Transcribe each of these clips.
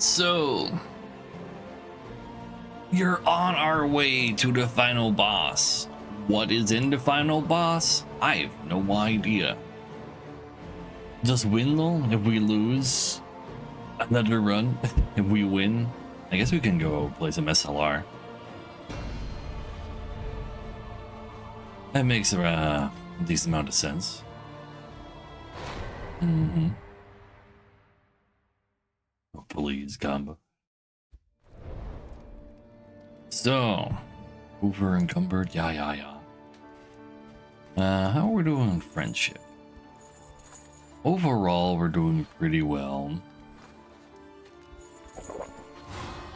So, you're on our way to the final boss. What is in the final boss? I have no idea. Just win though? If we lose another run, if we win, I guess we can go play some SLR. That makes a decent amount of sense. Oh, please, combo. So, over encumbered, yeah. How are we doing in friendship? Overall, we're doing pretty well.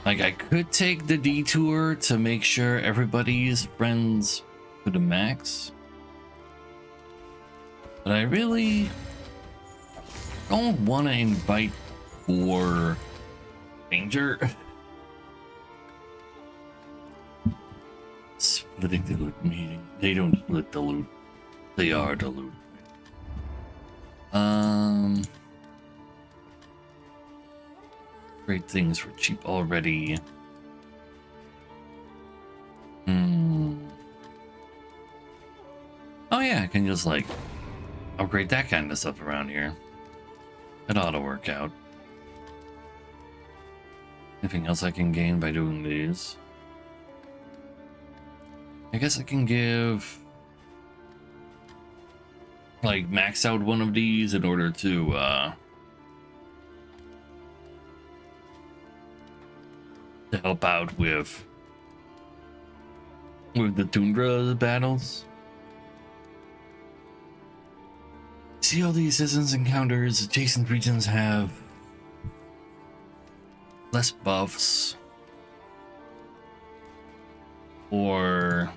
Like, I could take the detour to make sure everybody's friends to the max. But I really don't want to invite more danger. Splitting the loot meeting. They don't split the loot. They are the loot. Great things for cheap already. Oh yeah, I can just like upgrade that kind of stuff around here. That ought to work out. Anything else I can gain by doing these? I guess I can give like max out one of these in order to help out with the Tundra battles. See all the assistance encounters, adjacent regions have less buffs, or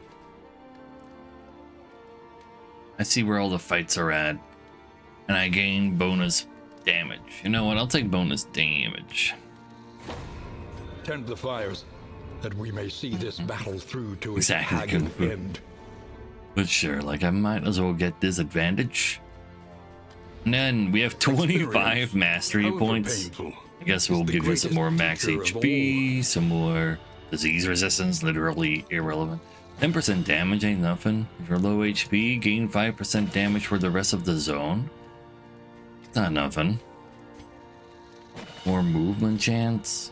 I see where all the fights are at, and I gain bonus damage. You know what? I'll take bonus damage. Tend the fires, that we may see this battle through to its Exactly. haggard end. But sure, like I might as well get this advantage. And then we have 25 mastery However points. painful, I guess we'll is the give you some more max greatest teacher of HP, some more disease resistance, literally irrelevant. 10% damage ain't nothing. If you're low HP, gain 5% damage for the rest of the zone. It's not nothing. More movement chance.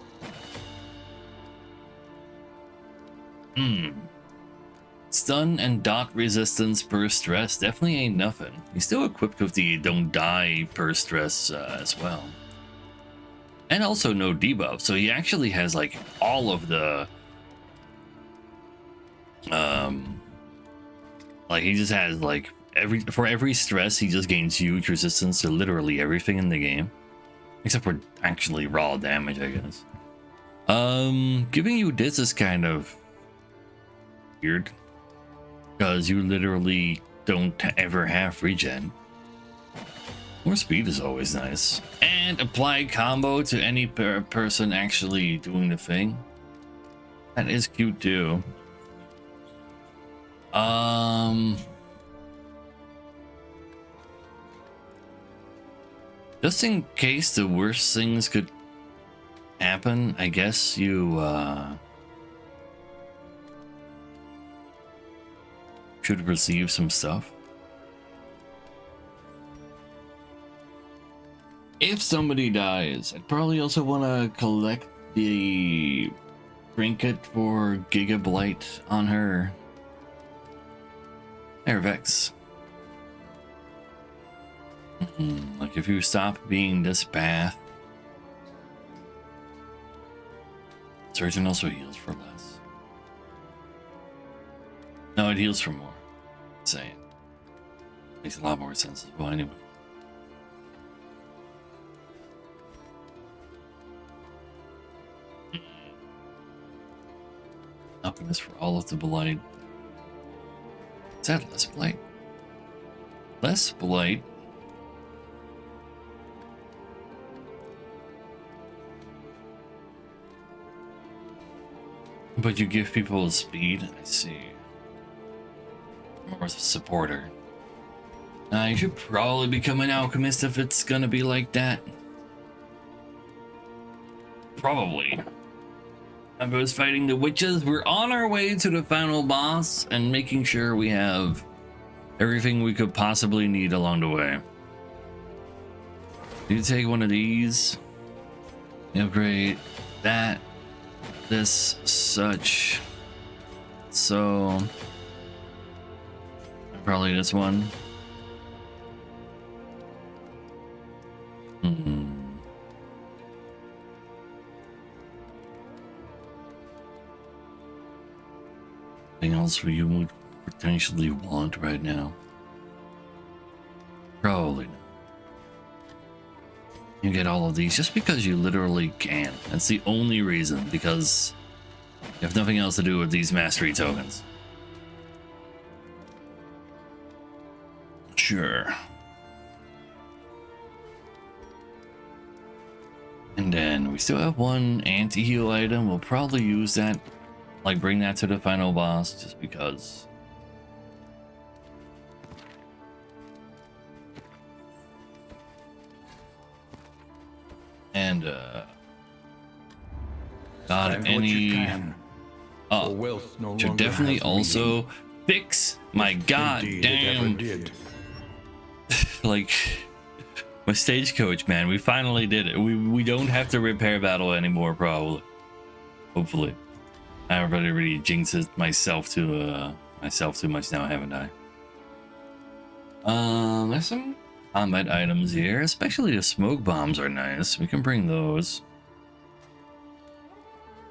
Stun and dot resistance per stress definitely ain't nothing. He's still equipped with the don't die per stress as well. And also no debuff, so he actually has like all of the like he just has like for every stress he just gains huge resistance to literally everything in the game. Except for actually raw damage, I guess. Giving you this is kind of weird. Because you literally don't ever have regen. More speed is always nice. And apply combo to any person actually doing the thing. That is cute too. Just in case the worst things could happen, I guess you should receive some stuff. If somebody dies, I'd probably also want to collect the trinket for Gigablight on her. There, Vex. Like if you stop being this path. Surgeon also heals for less. No, it heals for more. Saying makes a lot more sense as well anyway. Alchemist for all of the blight. Is that less blight? Less blight. But you give people speed? I see. More supporter. You should probably become an alchemist if it's gonna be like that. Probably. I was fighting the witches. We're on our way to the final boss and making sure we have everything we could possibly need along the way. You take one of these. Upgrade that. This, such. So. Probably this one. Anything else you would potentially want right now? Probably not. You get all of these just because you literally can. That's the only reason, because you have nothing else to do with these mastery tokens. Sure. And then we still have one anti-heal item. We'll probably use that, like bring that to the final boss just because. And got any should definitely also fix my goddamn like my stagecoach, man. We finally did it. We don't have to repair battle anymore, probably. Hopefully. I've already jinxed myself too much now, haven't I? There's some combat items here, especially the smoke bombs are nice. We can bring those.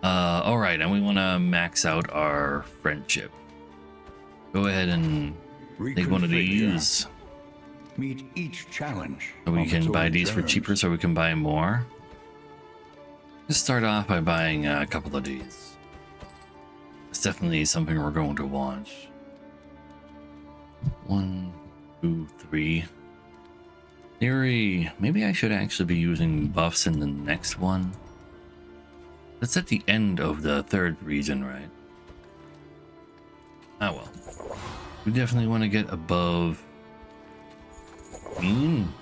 All right, and we want to max out our friendship. Go ahead and take one of these. Meet each challenge. So we can buy these for cheaper, so we can buy more. Let's start off by buying a couple of these. It's definitely something we're going to want. 1, 2, 3. Theory, maybe I should actually be using buffs in the next one. That's at the end of the third region, right? Ah well. We definitely want to get above. I mean,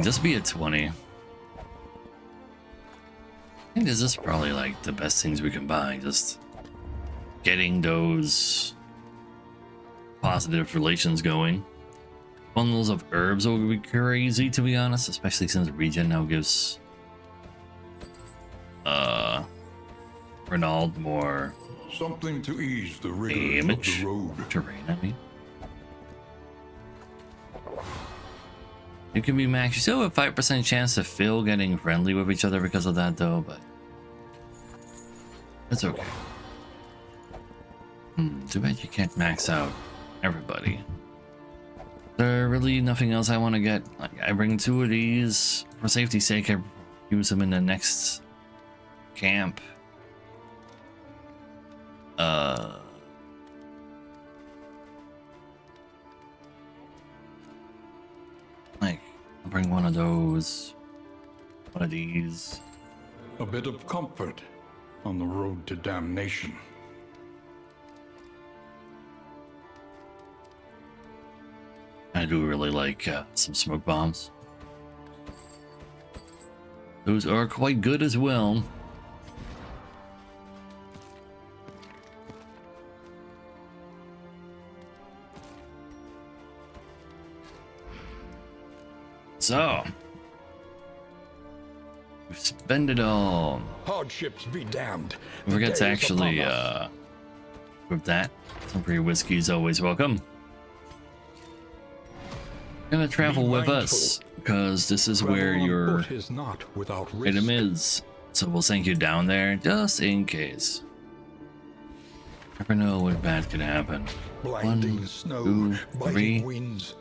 just be a 20. I think this is probably like the best things we can buy. Just getting those positive relations going. Bundles of herbs will be crazy, to be honest, especially since regen now gives Renaud more something to ease the rigors damage. of the road. Terrain, I mean. You can be max. You still have a 5% chance of Phil getting friendly with each other because of that, though, but it's okay. Too bad you can't max out everybody. There really nothing else I want to get. Like, I bring 2 of these for safety's sake. I use them in the next camp. Like, I'll bring one of those. One of these. A bit of comfort on the road to damnation. I do really like some smoke bombs. Those are quite good as well. So, we've spent it all. Hardships be damned. Don't forget to actually with that. Some free whiskey is always welcome. Gonna travel with us because this is where your item is, so we'll send you down there just in case. Never know what bad could happen. Blinding 1, snow, 2, 3. biting winds,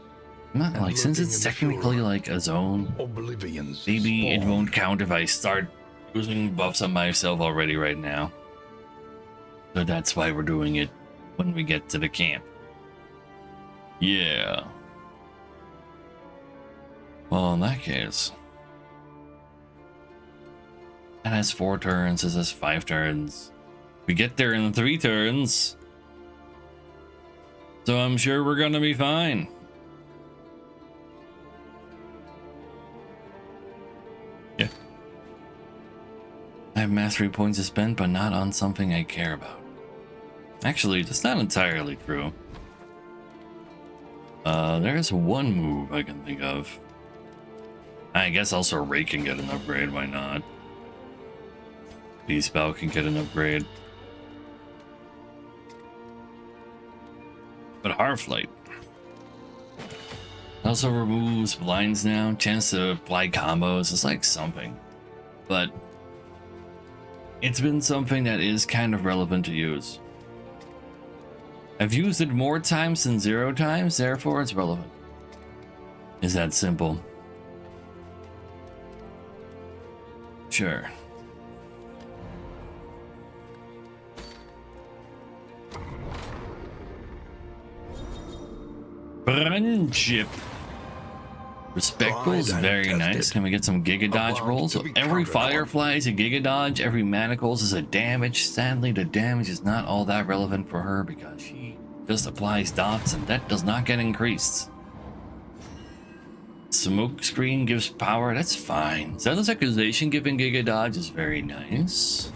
Not like, since it's technically like a zone, oblivion's maybe it spawn. won't count if I start using buffs on myself already right now. So that's why we're doing it when we get to the camp. Yeah. Well, in that case, that has 4 turns. This has 5 turns. We get there in 3 turns. So I'm sure we're gonna be fine. Yeah. I have mastery points to spend, but not on something I care about. Actually, that's not entirely true. There's one move I can think of. I guess also Ray can get an upgrade, why not? B-Spell can get an upgrade. But Heartflight also removes blinds now, chance to apply combos. It's like something, but it's been something that is kind of relevant to use. I've used it more times than 0 times, therefore it's relevant. Is that simple? Sure. Friendship. Respectful is very nice. Can we get some Giga Dodge rolls? So every Firefly is a Giga Dodge, every Manacles is a damage. Sadly, the damage is not all that relevant for her because she just applies dots and that does not get increased. Smoke Screen gives power, that's fine. Zealous Accusation giving Giga Dodge is very nice.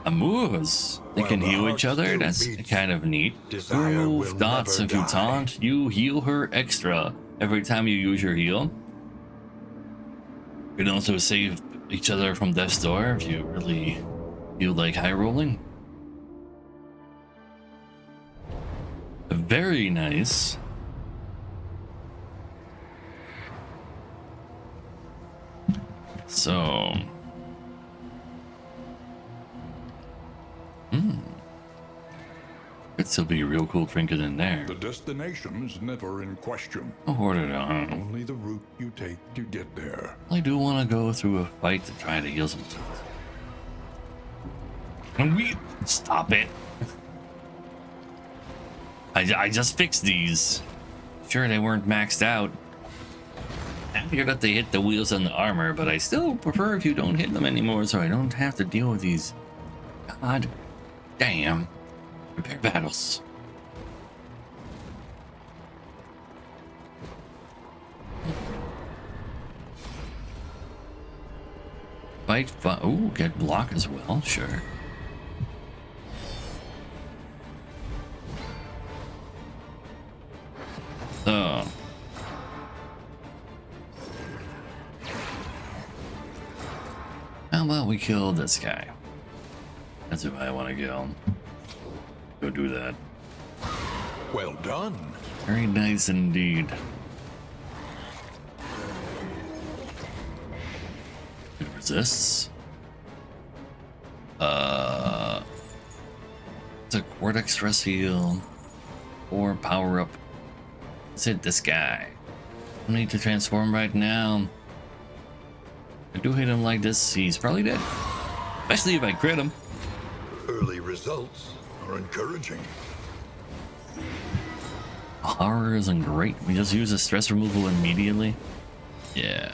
Amours, they can heal each other, that's kind of neat. Remove dots if you taunt, you heal her extra every time you use your heal. You can also save each other from death's door if you really feel like high rolling. Very nice. So, could still be a real cool trinket in there. The destination's never in question. I'll hoard it on. Only the route you take to get there. I do want to go through a fight to try to heal some stuff. And we stop it. I just fixed these. Sure, they weren't maxed out. I figured that they hit the wheels on the armor, but I still prefer if you don't hit them anymore so I don't have to deal with these. God damn. Repair battles. Fight. Ooh, get block as well. Sure. So. How about we kill this guy? That's who I want to kill. Go do that. Well done. Very nice indeed. It resists. It's a Cortex stress heal or power up. Let's hit this guy. I need to transform right now. If I do hit him like this, he's probably dead. Especially if I crit him. Early results are encouraging. Horror isn't great. We just use the stress removal immediately. Yeah.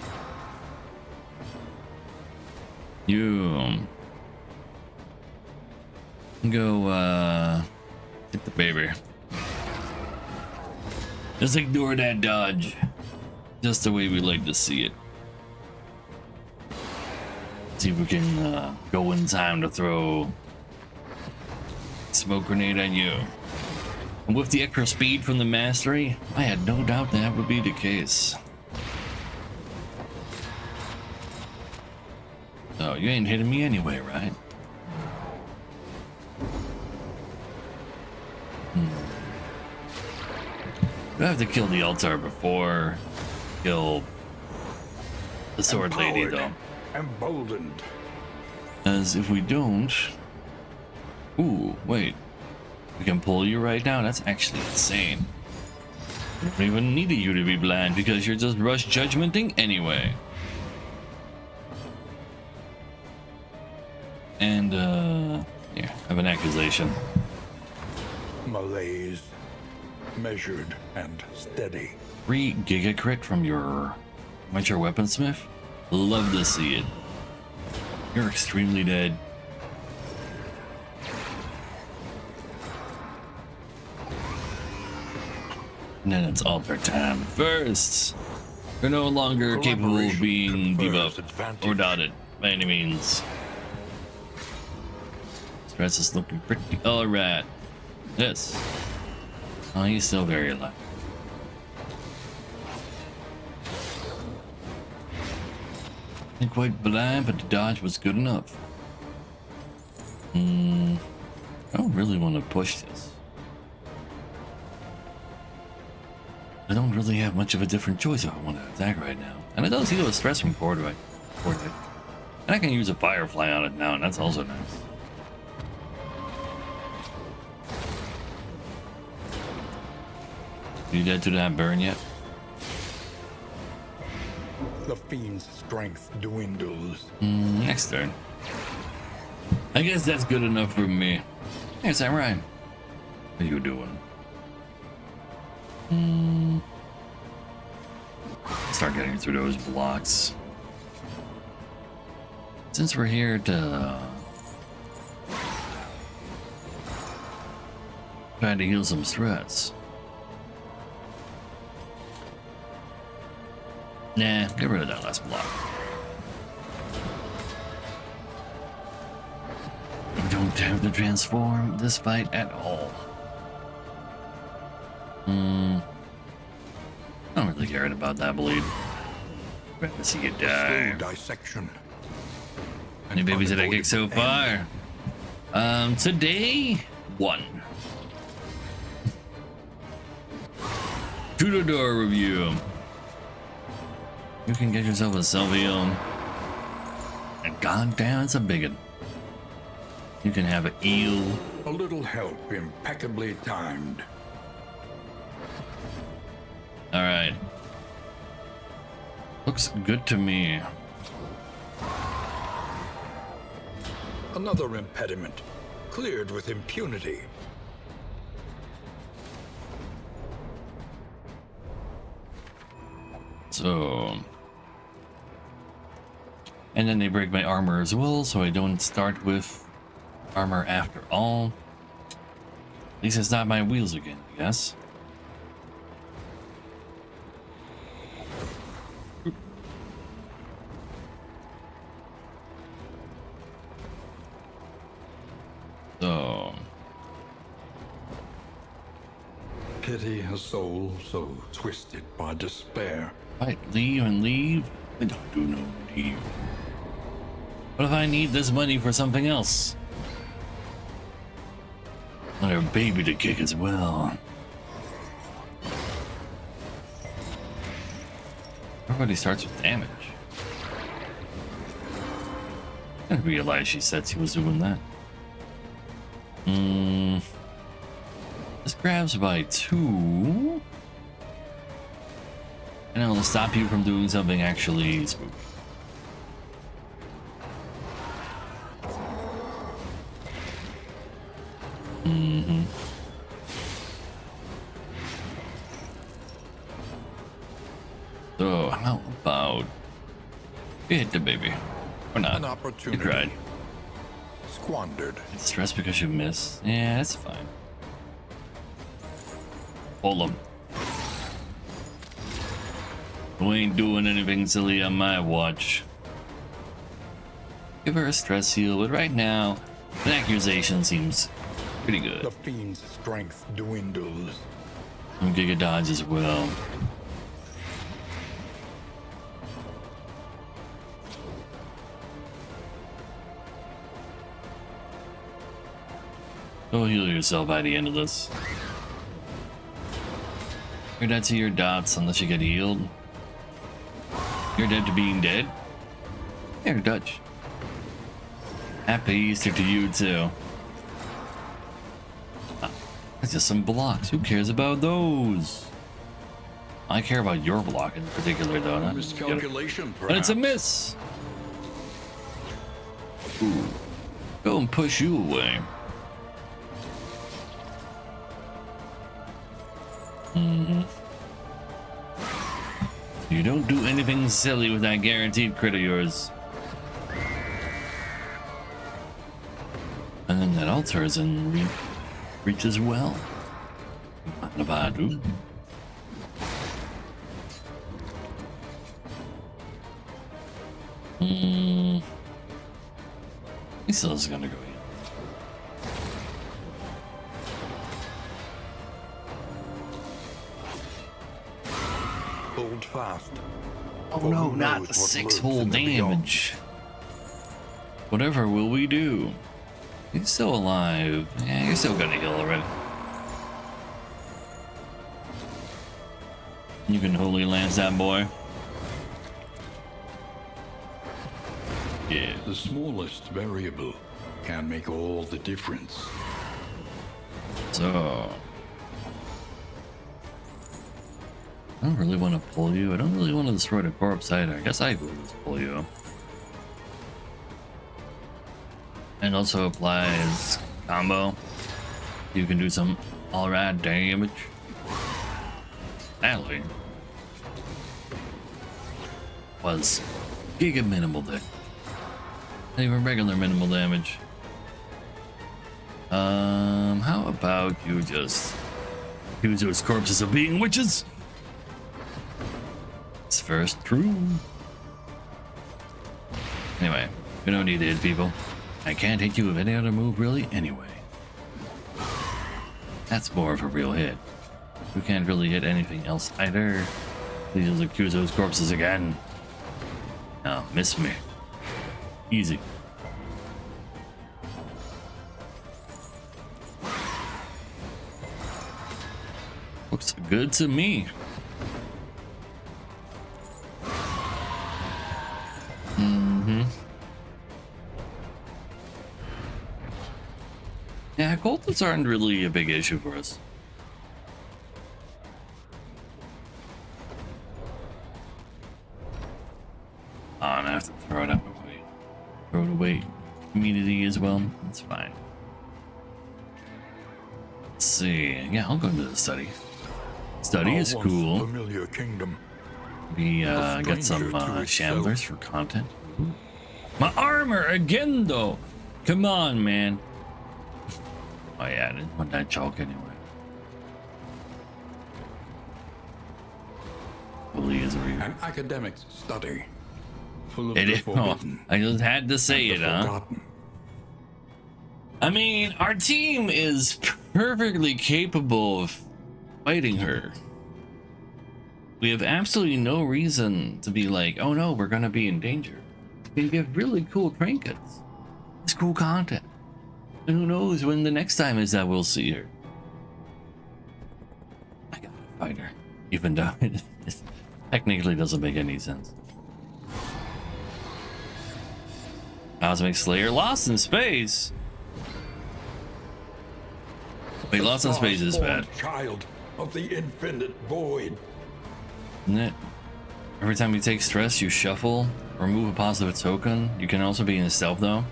You go get the baby. Just ignore that dodge. Just the way we like to see it. See if we can go in time to throw smoke grenade at you. And with the extra speed from the mastery, I had no doubt that would be the case. So you ain't hitting me anyway, right? You have to kill the altar before kill the sword lady, though. Emboldened. As if we don't... Ooh, wait. We can pull you right now? That's actually insane. We don't even need you to be blind because you're just rush judgmenting anyway. And, yeah, I have an accusation. Malaise. Measured and steady. 3 giga crit from your amateur weaponsmith? Love to see it. You're extremely dead. And then it's alter time. First, you're no longer capable of being confers debuffed advantage. or dotted by any means. Stress is looking pretty alright. This. Oh, he's still very alive. Ain't quite blind, but the dodge was good enough. I don't really want to push this. I don't really have much of a different choice if I want to attack right now. And it does heal a stress from Coordinate. And I can use a Firefly on it now, and that's also nice. You dead to that burn yet? The fiend's strength dwindles. Next turn. I guess that's good enough for me. Hey, Samurai. What are you doing? Start getting through those blocks. Since we're here to try to heal some stress. Nah, get rid of that last block. We don't have to transform this fight at all. I don't really care about that bleed. Rather see it die. Slow dissection. How many babies did I kick so far? Today, 1. To the door review. You can get yourself a selfie. And goddamn, it's a big one. You can have an eel. A little help impeccably timed. Alright. Looks good to me. Another impediment. Cleared with impunity. So. And then they break my armor as well, so I don't start with armor after all. At least it's not my wheels again, I guess. So. Pity a soul so twisted by despair. Right, leave and leave. I don't do no leave. What if I need this money for something else? Another baby to kick as well. Everybody starts with damage. I didn't realize she said she was doing that. This grabs by 2. And it'll stop you from doing something actually spooky. So, how about you hit the baby? Or not? An You opportunity. tried. Squandered. It's stressed because you missed. Yeah, that's fine. Hold him. Who ain't doing anything silly on my watch? Give her a stress heal, but right now, an accusation seems pretty good. The fiend's strength dwindles. I'm Giga Dodge as well. Go heal yourself by the end of this. You're dead to your dots unless you get healed. You're dead to being dead. You're Dutch. Happy Easter to you too. It's just some blocks. Who cares about those? I care about your block in particular, though. Not Miscalculation, but it's a perhaps. miss. Ooh. Go and push you away. You don't do anything silly with that guaranteed crit of yours. And then that altars and reach as well. Navadu. He still is gonna go in. Hold fast. Oh For no, who not knows the what 6 lurks whole in the beyond. damage. Whatever will we do? He's still alive. Yeah, you're still gonna heal already. You can Holy Lance that boy. Yeah. The smallest variable can make all the difference. So I don't really want to pull you. I don't really want to destroy the corpse either. I guess I will just pull you. And also applies combo. You can do some alright damage. Sadly, was giga minimal damage. Not even regular minimal damage. How about you just use those corpses of being witches? It's first through. Anyway, we don't need to hit people. I can't hit you with any other move really anyway. That's more of a real hit. We can't really hit anything else either. Please just accuse those corpses again. No, miss me. Easy. Looks good to me. Yeah, cultists aren't really a big issue for us. Oh, and I have to throw it out my way. Throw it away immediately as well. That's fine. Let's see. Yeah, I'll go into the study. Study is Our once cool. familiar kingdom. We A got some stranger to shamblers itself. for content. Ooh. My armor again, though. Come on, man. Oh yeah, I didn't want that chalk anyway. Bully is real. An academic's study. Full of It the is. Oh, forbidden I just had to say and it, the huh? forgotten. I mean, our team is perfectly capable of fighting her. We have absolutely no reason to be like, oh no, we're gonna be in danger. We have really cool trinkets. It's cool content. And who knows when the next time is that we'll see her. I gotta fight her. Even though it technically doesn't make any sense. Cosmic Slayer lost in space. Wait, The lost in space is bad, star-spawned child of the infinite void. isn't it? Every time you take stress, you shuffle, remove a positive token. You can also be in stealth though.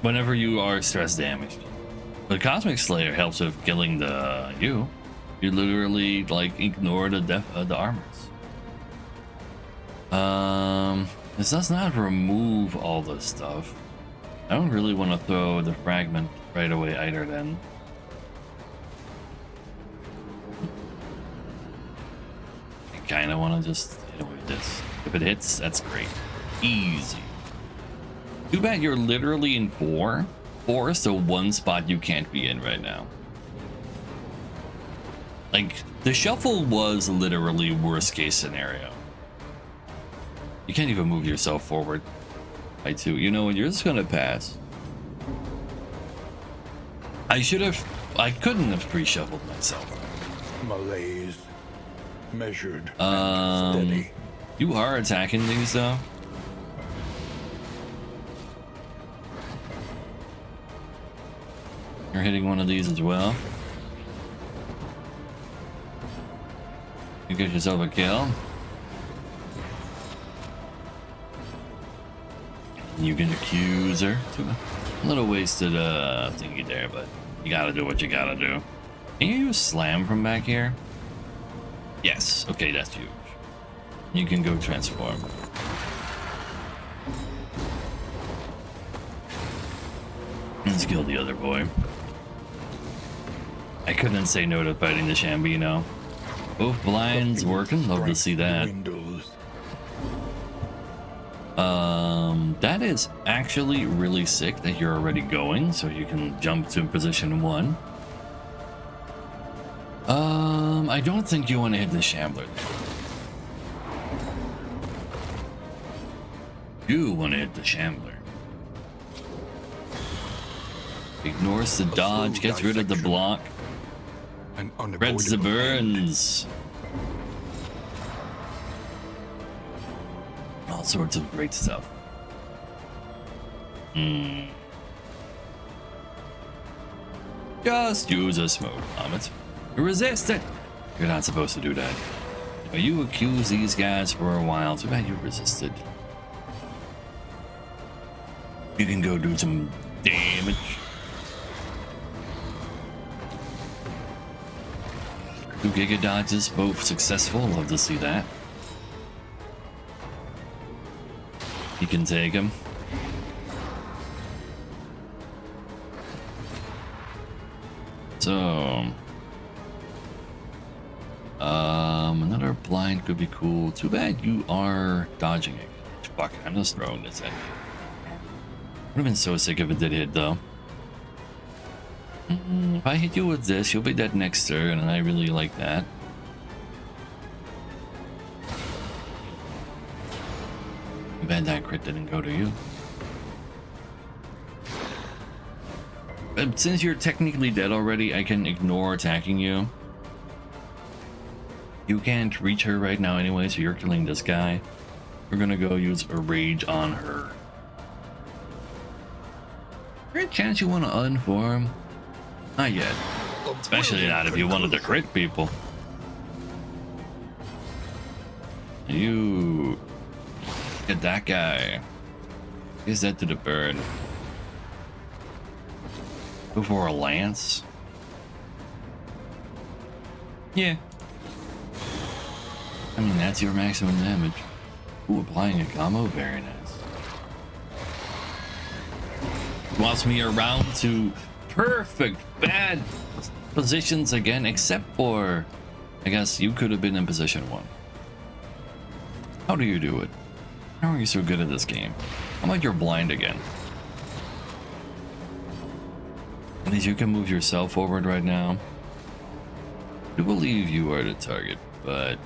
Whenever you are stress damaged. But Cosmic Slayer helps with killing the you. You literally like ignore the armors. This does not remove all this stuff. I don't really want to throw the fragment right away either then. I kind of want to just hit it with this. If it hits, that's great. Easy. Too bad you're literally in 4. 4 is the one spot you can't be in right now. Like, the shuffle was literally worst case scenario. You can't even move yourself forward. I too. You know what? You're just gonna pass. I couldn't have pre-shuffled myself. Malaise. Measured and steady. You are attacking these though. You're hitting one of these as well. You get yourself a kill. You can accuse her. A little wasted thingy there, but you gotta do what you gotta do. Can you use slam from back here? Yes. Okay, that's huge. You can go transform. Let's kill the other boy. I couldn't say no to fighting the Shambino. Both blinds working. Love to see that. Dwindles. That is actually really sick that you're already going, so you can jump to position 1. I don't think you want to hit the Shambler there. You want to hit the Shambler. Ignores the dodge, gets rid of the block, An spreads the unavoidable end. burns. All sorts of great stuff. Just use a smoke comet. Resist it! You're not supposed to do that. Now, you accused these guys for a while. Too bad you resisted. You can go do some damage. 2 Giga dodges, both successful. Love to see that. You can take him. So, another blind could be cool. Too bad you are dodging it. Fuck, I'm just throwing this at you. Would have been so sick if it did hit though. If I hit you with this, you'll be dead next turn, and I really like that. Too bad that crit didn't go to you. But since you're technically dead already, I can ignore attacking you. You can't reach her right now anyway, so you're killing this guy. We're gonna go use a rage on her. Is there a chance you want to unform? Not yet. Especially not if you wanted to crit people. You get that guy. Is that to the burn? Go for a lance. Yeah. I mean, that's your maximum damage. Ooh, applying a combo, very nice. Wants me around to perfect bad positions again, except for, I guess you could have been in position 1. How do you do it? How are you so good at this game? How about you're blind again? At least you can move yourself forward right now. I do believe you are the target, but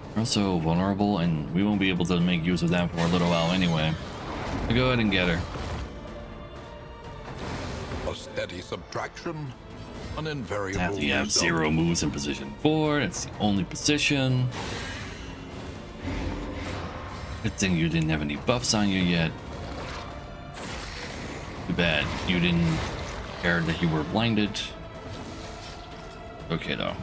you're also vulnerable, and we won't be able to make use of that for a little while anyway. So go ahead and get her. A steady subtraction, an invariable After you have result. 0 moves in position 4, that's the only position. Good thing you didn't have any buffs on you yet. Too bad you didn't care that you were blinded. Okay though.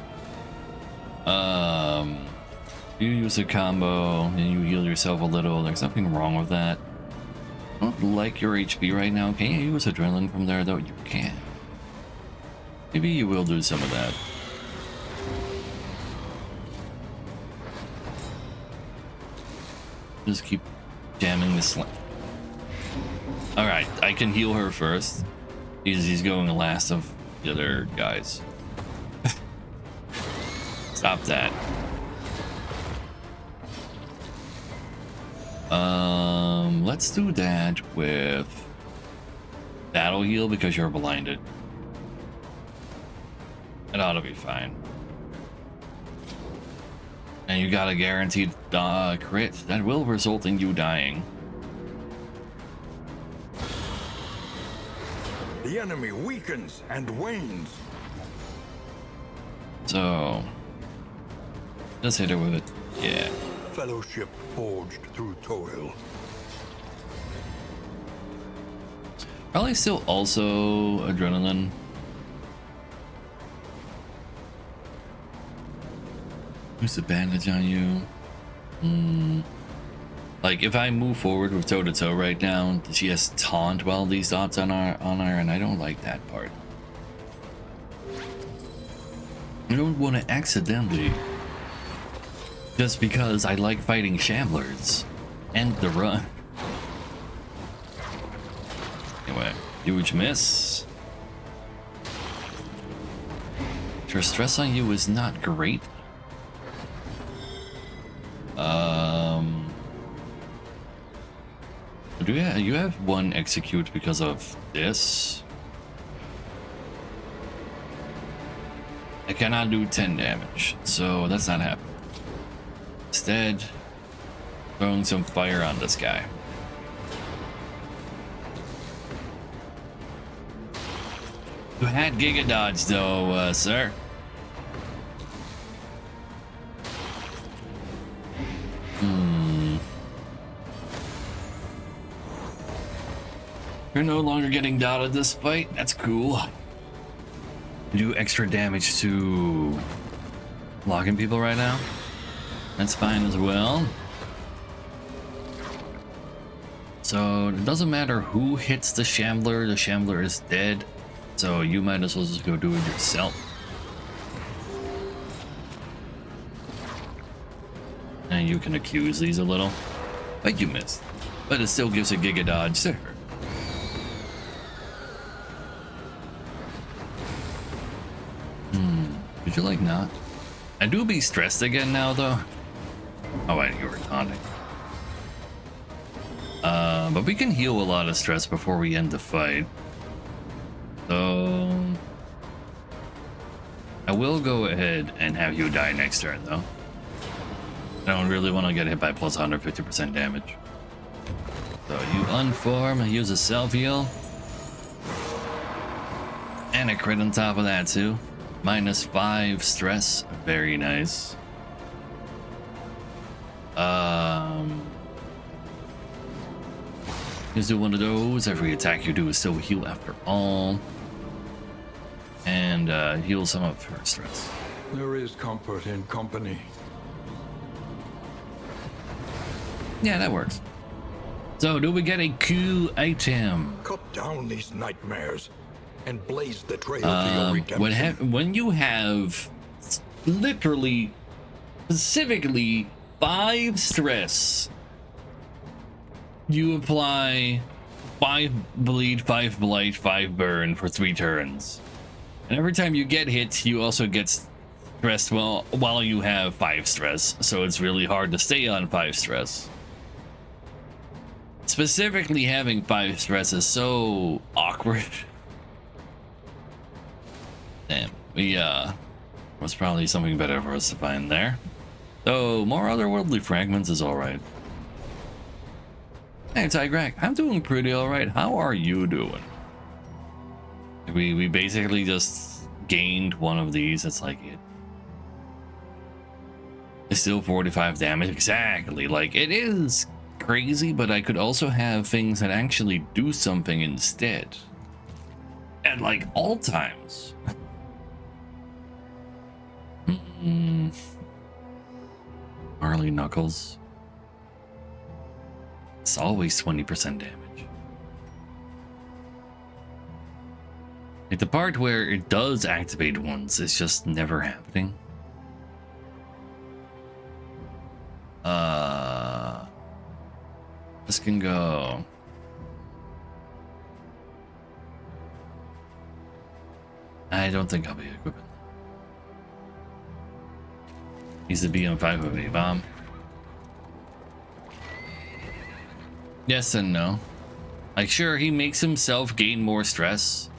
You use a combo and you heal yourself a little. There's nothing wrong with that. I don't like your HP right now. Can you use adrenaline from there though? You can. Maybe you will do some of that. Just keep jamming this. Alright, I can heal her first. He's going the last of the other guys. Stop that. Let's do that with that'll heal because you're blinded. It ought to be fine. And you got a guaranteed crit that will result in you dying. The enemy weakens and wanes. So let's hit her with it. Yeah. Fellowship forged through toil. Probably still also adrenaline. Who's the bandage on you? Like if I move forward with toe to toe right now, she has taunt while these dots on her, and I don't like that part. I don't want to accidentally, just because I like fighting shamblers, end the run. Anyway, huge miss. Her stress on you is not great. Do you have one execute because of this? I cannot do 10 damage, so that's not happening. Instead, throwing some fire on this guy. You had Giga Dodge though, sir. You're no longer getting dotted this fight. That's cool. Do extra damage to locking people right now. That's fine as well. So it doesn't matter who hits the Shambler is dead. So you might as well just go do it yourself. And you can accuse these a little. But you missed. But it still gives a Giga Dodge to her. Would you like not? I do be stressed again now though. Oh wait, you were taunting. But we can heal a lot of stress before we end the fight. So I will go ahead and have you die next turn though. I don't really want to get hit by plus 150% damage. So you unform and use a self heal. And a crit on top of that too. -5 stress. Very nice. Just do one of those. Every attack you do is still heal after all. And heal some of her stress. There is comfort in company. Yeah, that works. So, do we get a cool item? Cut down these nightmares and blaze the trail to your redemption. When you have literally, specifically 5 stress, you apply 5 bleed, 5 blight, 5 burn for 3 turns. And every time you get hit, you also get stressed while you have 5 stress. So it's really hard to stay on 5 stress. Specifically having 5 stress is so awkward. Damn, was probably something better for us to find there. So more otherworldly fragments is alright. Hey, Tigrak, I'm doing pretty alright. How are you doing? We basically just gained one of these. It's like it's still 45 damage exactly. Like, it is crazy, but I could also have things that actually do something instead at like all times. Harley Knuckles. It's always 20% damage. Like, the part where it does activate once is just never happening. This can go. I don't think I'll be equipping. Needs to be on 5 with a bomb. Yes and no. Like, sure, he makes himself gain more stress.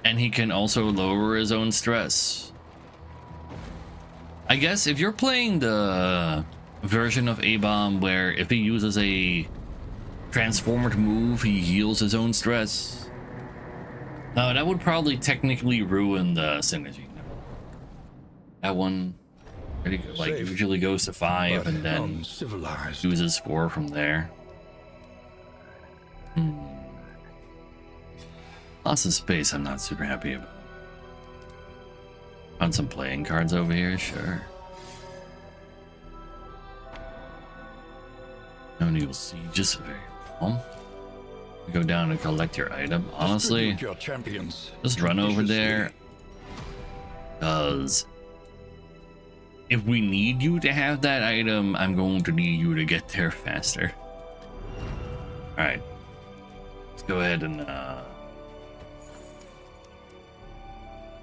And he can also lower his own stress. I guess if you're playing the version of A-Bomb where if he uses a transformed move, he heals his own stress. No, that would probably technically ruin the synergy. That one pretty good, like, usually goes to 5 and then uses 4 from there. Lots of space I'm not super happy about. On some playing cards over here, sure. No need to see just very well. You go down and collect your item. Honestly, just run over there. Because if we need you to have that item, I'm going to need you to get there faster. Alright. Let's go ahead and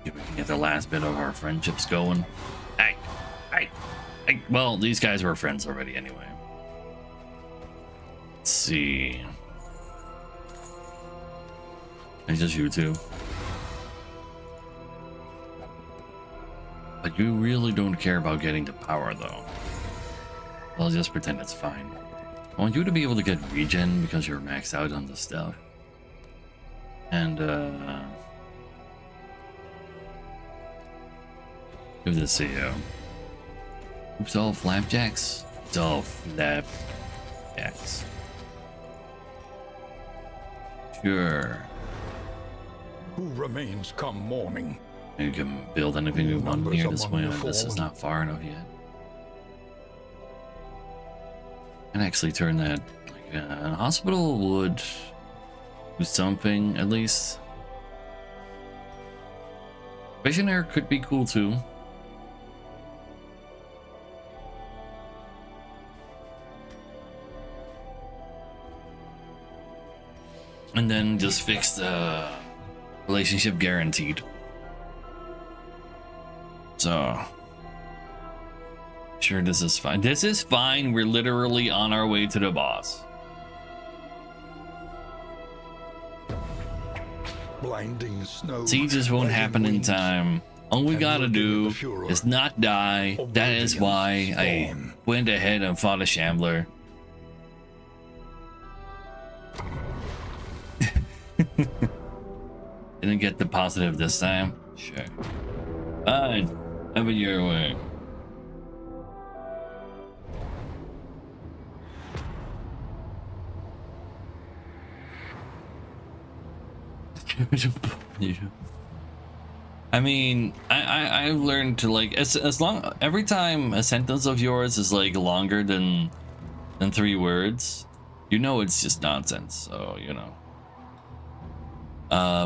see if we can get the last bit of our friendships going. Hey. Well, these guys were friends already anyway. Let's see. It's just you two. But you really don't care about getting the power, though. I'll just pretend it's fine. I want you to be able to get regen because you're maxed out on the stuff. And, give this to you. Oops, all flapjacks? It's all flapjacks. Sure. Who remains come morning? You can build anything you want Numbers near this among way. the This is fallen. not far enough yet. Can actually turn that. Like, a hospital would do something at least. Visionaire could be cool too. And then just fix the relationship guaranteed. So, sure, this is fine. This is fine. We're literally on our way to the boss. Blinding snow. Sieges won't lightning happen in winds, time. All we and gotta looking do at the Fuhrer. is not die. That is why I Spawn. went ahead and fought a Shambler. Didn't get the positive this time. Sure. Fine. Have it your way. I mean, I've learned to like as long every time a sentence of yours is like longer than 3 words, you know it's just nonsense. So you know.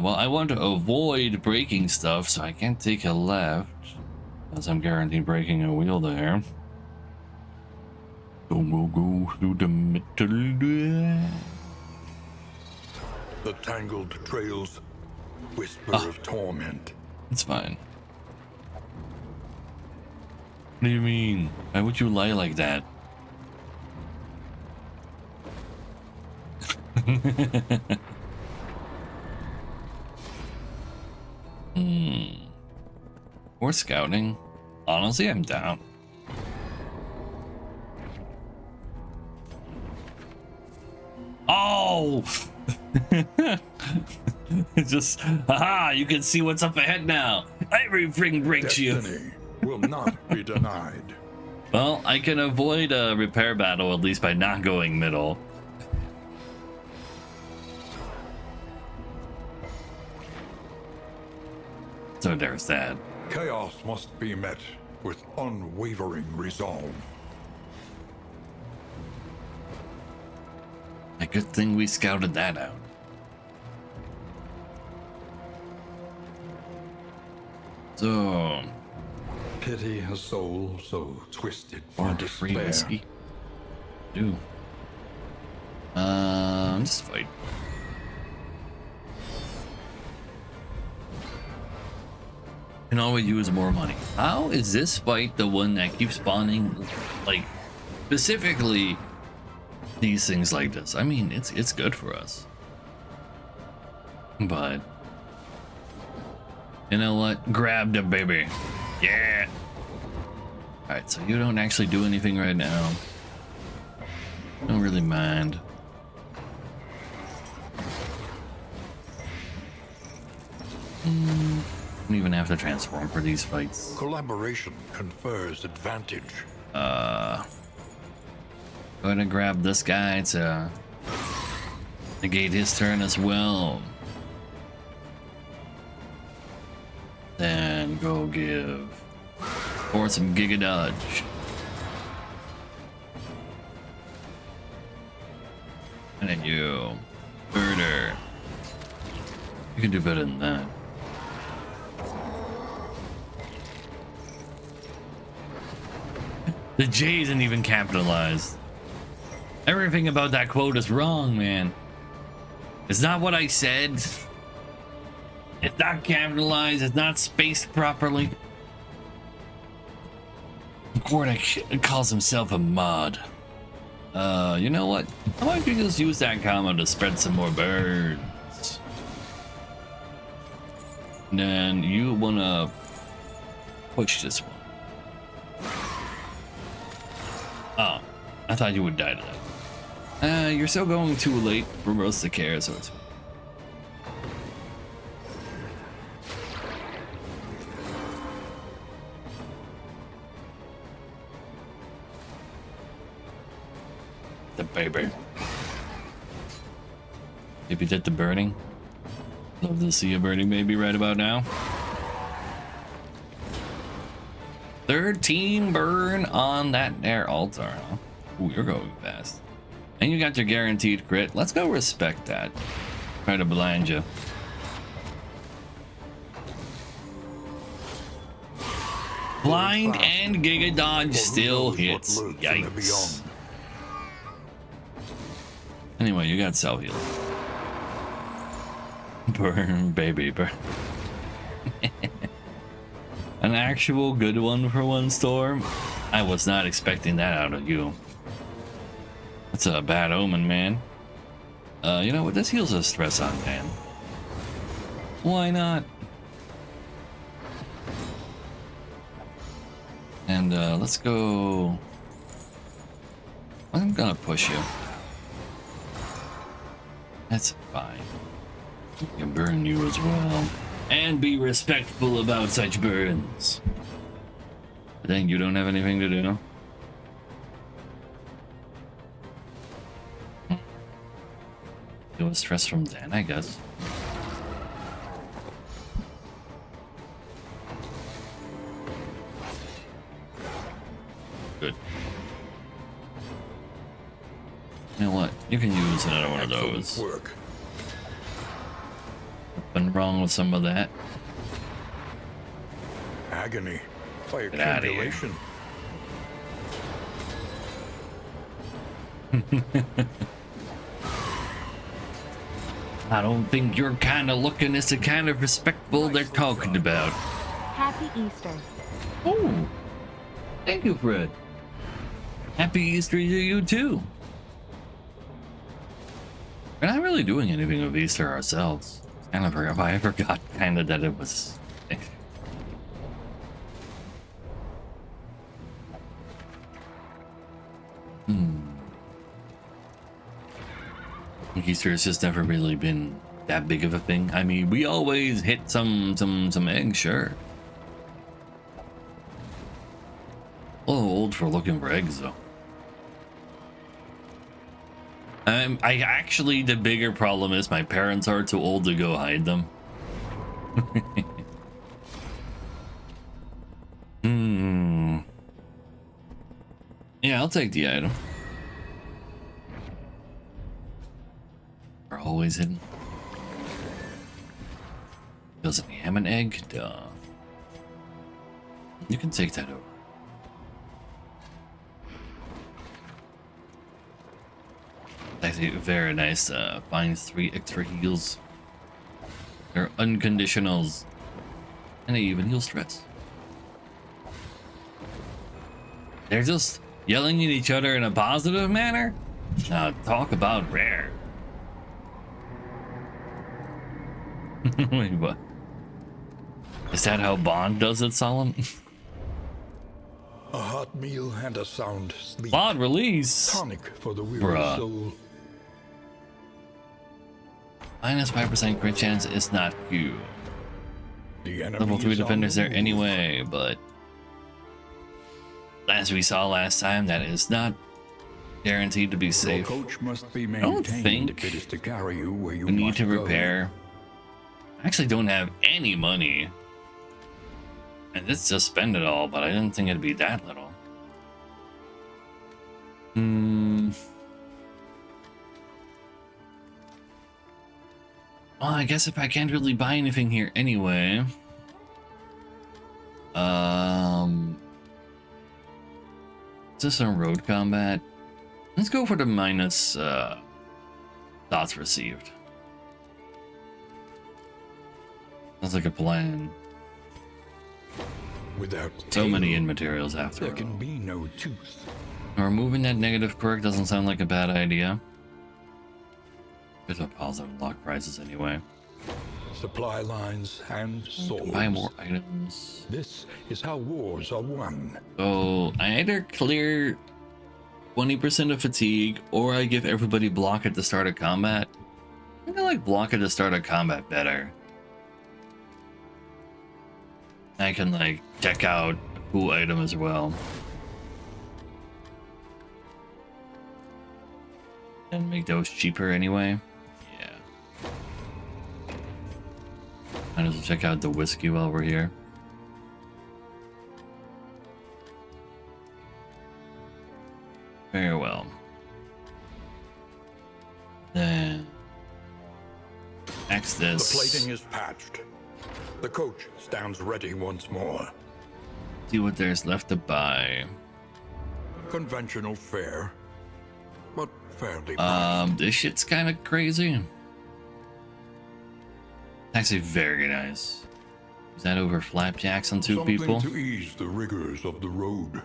Well, I want to avoid breaking stuff, so I can't take a left, as I'm guaranteed breaking a wheel there. So we'll go through the middle. The tangled trails, whisper of torment. It's fine. What do you mean? Why would you lie like that? Or scouting. Honestly, I'm down. Oh! It's just, haha, you can see what's up ahead now. Everything breaks you. Destiny will not be denied. Well, I can avoid a repair battle at least by not going middle. So there's that. Chaos must be met with unwavering resolve. A good thing we scouted that out. So, Pity a soul so twisted or in free despair. whiskey. Do. Just fight. Can always use more money. How is this fight the one that keeps spawning, like, specifically these things like this? I mean, it's good for us. But you know what? Grab the baby. Yeah. Alright, so you don't actually do anything right now. Don't really mind. Don't even have to transform for these fights. Collaboration confers advantage. Gonna grab this guy to negate his turn as well. Then go give or some Giga Dodge. And then you murder. You can do better than that. The J isn't even capitalized. Everything about that quote is wrong, man. It's not what I said. It's not capitalized. It's not spaced properly. Gordak calls himself a mod. You know what? How about you just use that combo to spread some more birds? And then you wanna push this one. Oh, I thought you would die to that. You're still going too late for most of the care, so it's. The baby. If you did the burning, love to see a burning baby right about now. 13 burn on that there altar, huh? Ooh, you're going fast. And you got your guaranteed crit. Let's go respect that. Try to blind you. Blind and Giga Dodge still hits. Yikes. Anyway, you got cell heal. Burn, baby, burn. An actual good one for one storm? I was not expecting that out of you. That's a bad omen, man. You know what? This heals us stress on Dan. Why not? And let's go. I'm gonna push you. That's fine. We can burn you as well. And be respectful about such burns. I think you don't have anything to do. It was stress from Dan, I guess. Good. You know what? You can use another one of those. Work. Nothing wrong with some of that. Agony. Fire Get outta here. accumulation. I don't think your kind of looking is the kind of respectful they're talking about. Happy Easter. Oh, thank you, Fred. Happy Easter to you too. We're not really doing anything with Easter ourselves. I forgot kind of that it was. Easter has just never really been that big of a thing. I mean, we always hit some eggs, sure. A little old for looking for eggs, though. I actually, the bigger problem is my parents are too old to go hide them. Yeah, I'll take the item. Are always hidden. Doesn't he have an egg? Duh. You can take that over. Actually, very nice. Finds 3 extra heals. They're unconditionals. And they even heal stress. They're just yelling at each other in a positive manner? Now, talk about rare. Wait, what? Is that how Bond does it, Solemn? A hot meal and a sound sleep. Bond release! Tonic for the weary Bruh. soul. Minus 5% crit chance is not few. The enemy Level 3 is on defenders the there move. anyway, but as we saw last time, that is not guaranteed to be Your safe. coach must be don't maintained think if it is to carry you where you We need must to go. repair. I actually don't have any money. And let's just spend it all, but I didn't think it'd be that little. Well, I guess if I can't really buy anything here anyway. Is this on road combat? Let's go for the minus dots received. Sounds like a plan. Without So many tail, in materials after there all. can be no tooth. Removing that negative quirk doesn't sound like a bad idea. There's a positive lock prices anyway. Supply lines and swords. Buy more items. This is how wars are won. So I either clear 20% of fatigue or I give everybody block at the start of combat. I think I like block at the start of combat better. I can like check out a cool item as well. And make those cheaper anyway. Yeah. Might as well check out the whiskey while we're here. Very well. Then X this. The plating is patched. The coach stands ready once more. See what there's left to buy. Conventional fare, but fairly. This shit's kind of crazy. Actually, very nice. Is that over flapjacks on two people? Something to ease the rigors of the road.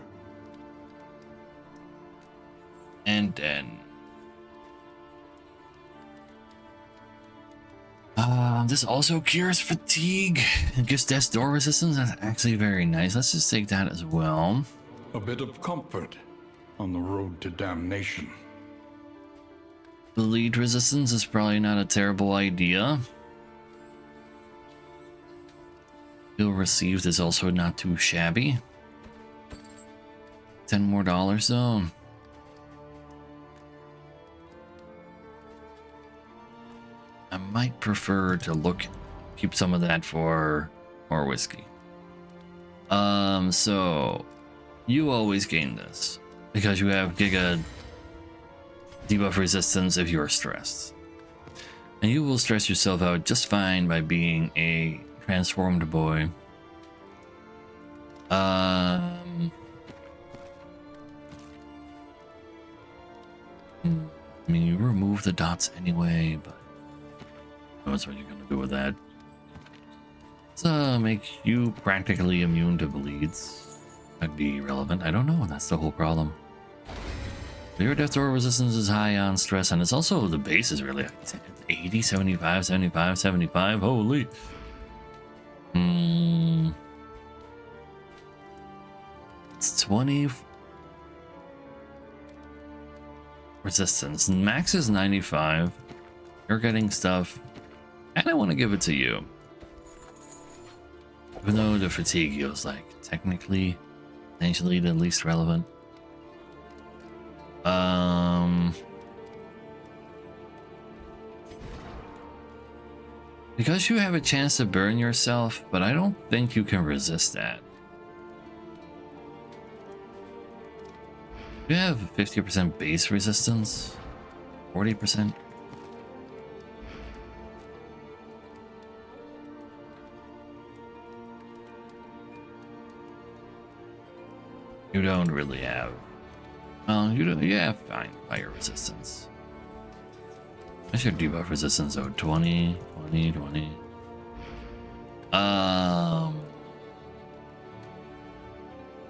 And then this also cures fatigue and gives death door resistance. That's actually very nice. Let's just take that as well. A bit of comfort on the road to damnation. Bleed resistance is probably not a terrible idea. Heal received is also not too shabby. $10 more though. I might prefer to keep some of that for more whiskey. So you always gain this because you have Giga debuff resistance if you're stressed. And you will stress yourself out just fine by being a transformed boy. I mean, you remove the dots anyway, but who knows what you're gonna do with that. Let's make you practically immune to bleeds. That'd be relevant. I don't know. That's the whole problem. Your death door resistance is high on stress, and it's also the base is really 80, 75, 75, 75. Holy. It's 20 resistance. Max is 95. You're getting stuff, and I want to give it to you. Even though the fatigue feels like technically, potentially the least relevant. Because you have a chance to burn yourself, but I don't think you can resist that. You have 50% base resistance, 40%. You don't really have. You don't. You have fire resistance. What's your debuff resistance? Oh, 20, 20, 20.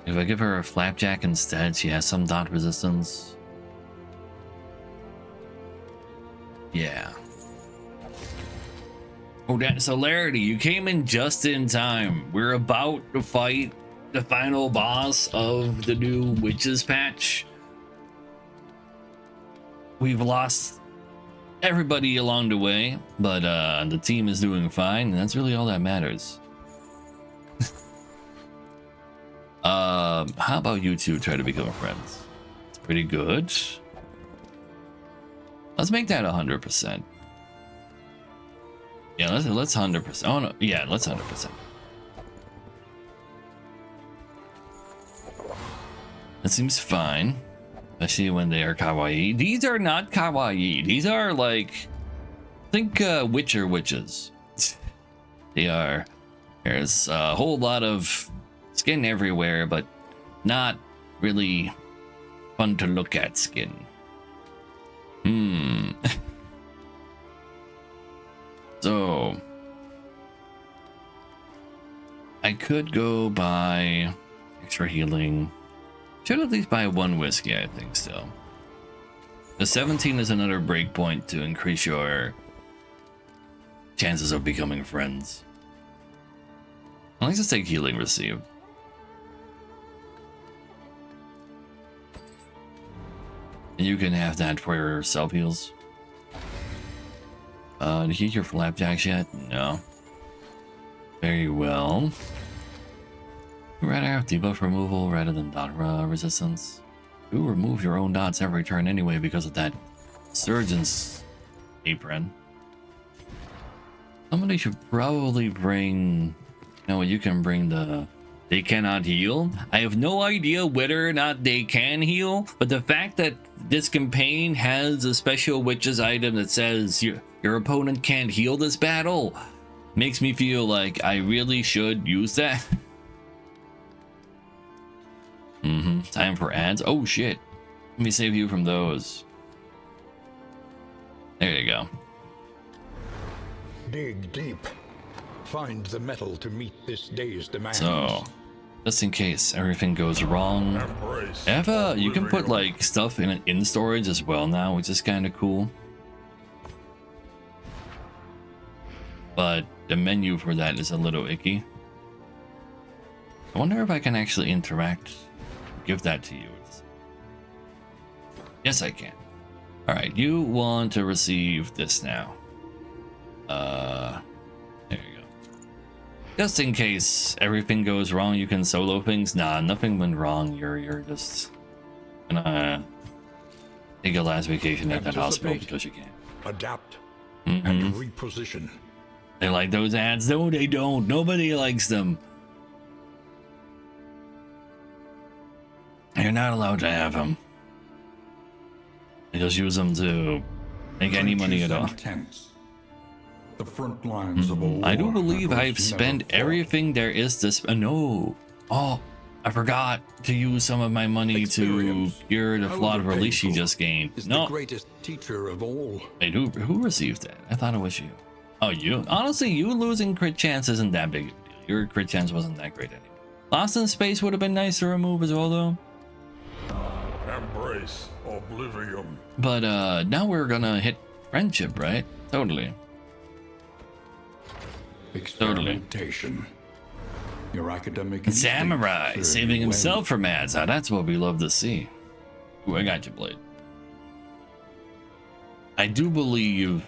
If I give her a flapjack instead, she has some dot resistance. Yeah. Oh, that's hilarity. You came in just in time. We're about to fight the final boss of the new Witches patch. We've lost everybody along the way, but the team is doing fine, and that's really all that matters. How about you two try to become friends? It's pretty good. Let's make that 100%. Yeah, let's 100%. Oh no, yeah, let's 100%. That seems fine, especially when they are kawaii. These are not kawaii. These are like, think Witcher witches. They are. There's a whole lot of skin everywhere, but not really fun to look at skin. So I could go buy extra healing. Should at least buy one whiskey, I think, still. The 17 is another breakpoint to increase your chances of becoming friends. Let's just take healing received. And you can have that for your self heals. Did you use your flapjacks yet? No. Very well. You'd rather have debuff removal rather than dot resistance. You remove your own dots every turn anyway because of that surgeon's apron. Somebody should probably bring. No, you can bring the. They cannot heal. I have no idea whether or not they can heal, but the fact that this campaign has a special witches item that says your opponent can't heal this battle makes me feel like I really should use that. Time for ads. Oh shit. Let me save you from those. There you go. Dig deep. Find the metal to meet this day's demands. So, just in case everything goes wrong, you can put like stuff in storage as well now, which is kind of cool. But the menu for that is a little icky. I wonder if I can actually interact, give that to you. Yes, I can. All right, you want to receive this now. There you go. Just in case everything goes wrong, you can solo things. Nah, nothing went wrong. You're just gonna take a last vacation at that hospital because you can. Adapt and reposition. They like those ads? No, they don't. Nobody likes them. You're not allowed to have them. You just use them to make any money at all. The front lines of a war. I do believe I've spent everything there is to spend. No. Oh, I forgot to use some of my money to cure the flawed release she just gained. No. The greatest teacher of all. Wait, who received that? I thought it was you. Oh, you? Honestly, you losing crit chance isn't that big of a deal. Your crit chance wasn't that great anyway. Lost in Space would have been nice to remove as well, though. Embrace oblivion. But now we're gonna hit friendship, right? Totally. Experimentation. Your academic Samurai saving himself from ads. Now that's what we love to see. Ooh, I got you, Blade. I do believe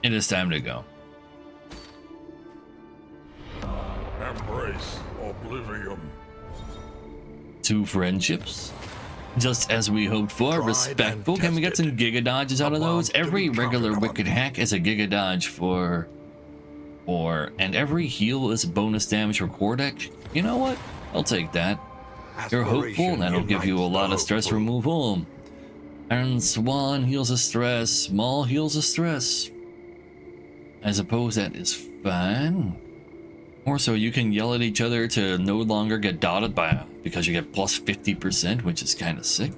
it is time to go. Embrace oblivion. 2 friendships. Just as we hoped for. Respectful. Can we get some Giga Dodges out of those? Every regular Wicked Hack is a Giga Dodge for... and every heal is bonus damage for core deck. You know what? I'll take that. You're hopeful, that'll give you a lot of stress removal. Iron Swan heals a stress. Small heals a stress. I suppose that is fine. Or so you can yell at each other to no longer get dotted by because you get plus 50%, which is kind of sick.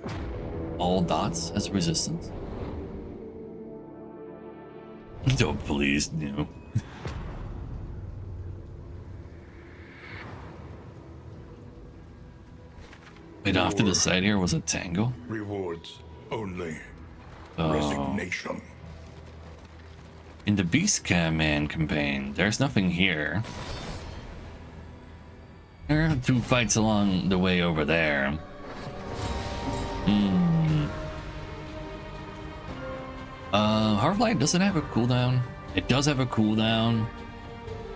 All dots as resistance. Don't please, no. Wait, off to the side here was a tango? Rewards only. Oh. Resignation. In the Beast Man campaign, there's nothing here. There are 2 fights along the way over there. Heartlight, does it have a cooldown? It does have a cooldown.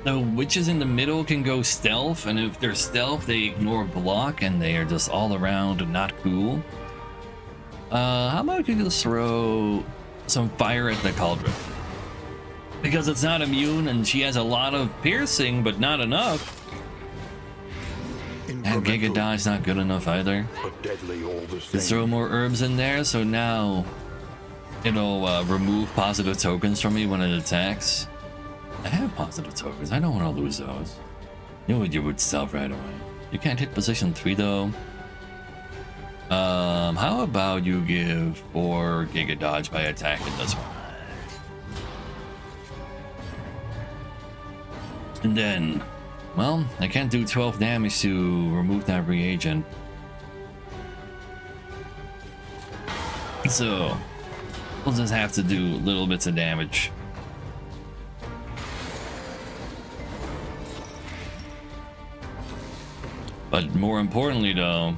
The witches in the middle can go stealth, and if they're stealth, they ignore block, and they are just all around not cool. How about you just throw some fire at the Cauldron? Because it's not immune, and she has a lot of piercing, but not enough. And Giga Dodge not good enough either. But deadly all the same. Let's throw more herbs in there, so now it'll remove positive tokens from me when it attacks. I have positive tokens. I don't want to lose those. You would stealth right away. You can't hit position 3 though. How about you give 4 Giga Dodge by attacking this one? And then, well, I can't do 12 damage to remove that reagent. So we'll just have to do little bits of damage. But more importantly though,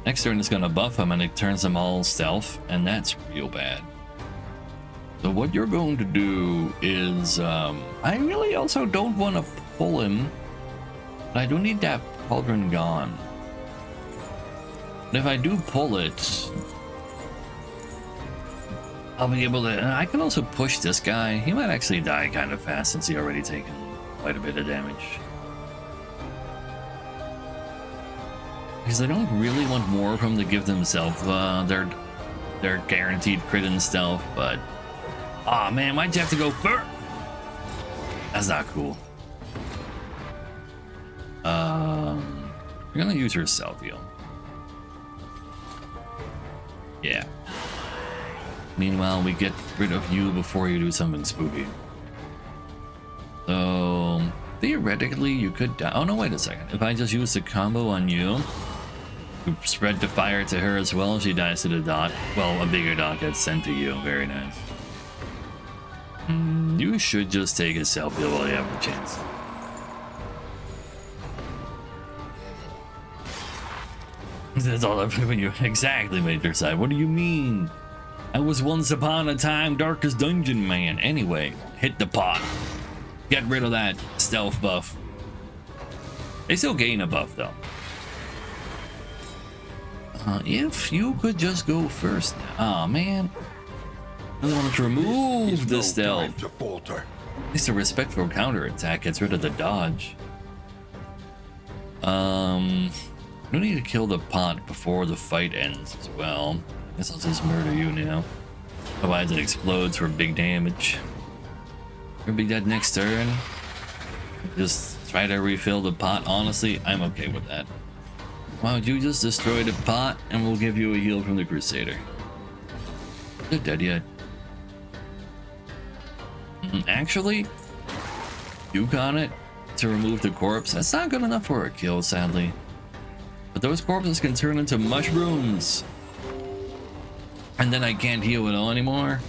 next turn is gonna buff him and it turns them all stealth, and that's real bad. So what you're going to do is, I really also don't want to pull him, but I do need that pauldron gone. And if I do pull it, I'll be able to, I can also push this guy. He might actually die kind of fast since he already taken quite a bit of damage. Because I don't really want more of them to give themselves their guaranteed crit and stealth, but aw, man, why'd you have to go first? That's not cool. You're gonna use your self heal. Yeah. Meanwhile, we get rid of you before you do something spooky. So theoretically, you could die. Oh no, wait a second. If I just use the combo on you, you spread the fire to her as well. If she dies to the dot, well, a bigger dot gets sent to you. Very nice. You should just take a self heal while you have the chance. That's all I've given you. Exactly, Major Side. What do you mean? I was once upon a time Darkest Dungeon man. Anyway, hit the pot. Get rid of that stealth buff. They still gain a buff though. If you could just go first. Oh man. I wanted to remove the stealth. At least a respectful counterattack gets rid of the dodge. We need to kill the pot before the fight ends as well. I guess I'll just murder you now. Otherwise it explodes for big damage. You'll be dead next turn. Just try to refill the pot. Honestly, I'm okay with that. Why don't you just destroy the pot and we'll give you a heal from the Crusader. You're dead yet. Actually, you got it to remove the corpse. That's not good enough for a kill, sadly. But those corpses can turn into mushrooms. And then I can't heal at all anymore.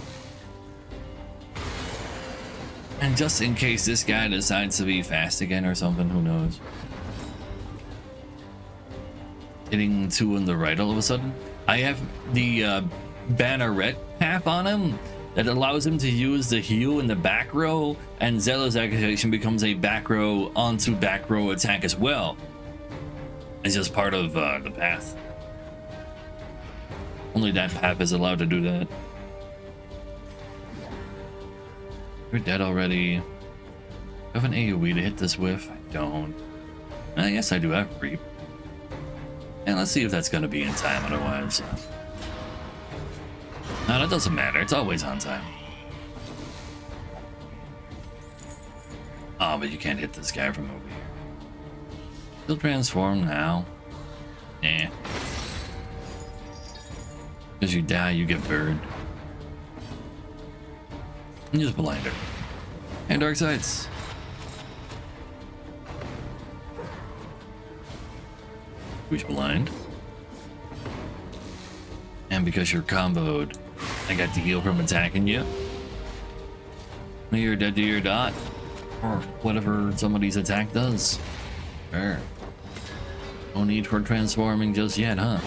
And just in case this guy decides to be fast again or something, who knows. Hitting 2 on the right all of a sudden. I have the banneret path on him that allows him to use the heal in the back row, and Zealous Accusation becomes a back row onto back row attack as well. It's just part of the path. Only that path is allowed to do that. You're dead already. I have an AoE to hit this with. I don't. Yes, I do have Reap. And let's see if that's going to be in time, otherwise. No, that doesn't matter. It's always on time. Oh, but you can't hit this guy from over here. Still transform now. Eh. As you die, you get burned. And just blind her. And Dark Sides. Who's blind? And because you're comboed, I got the heal from attacking you. You're dead to your dot. Or whatever somebody's attack does. Sure. No need for transforming just yet, huh?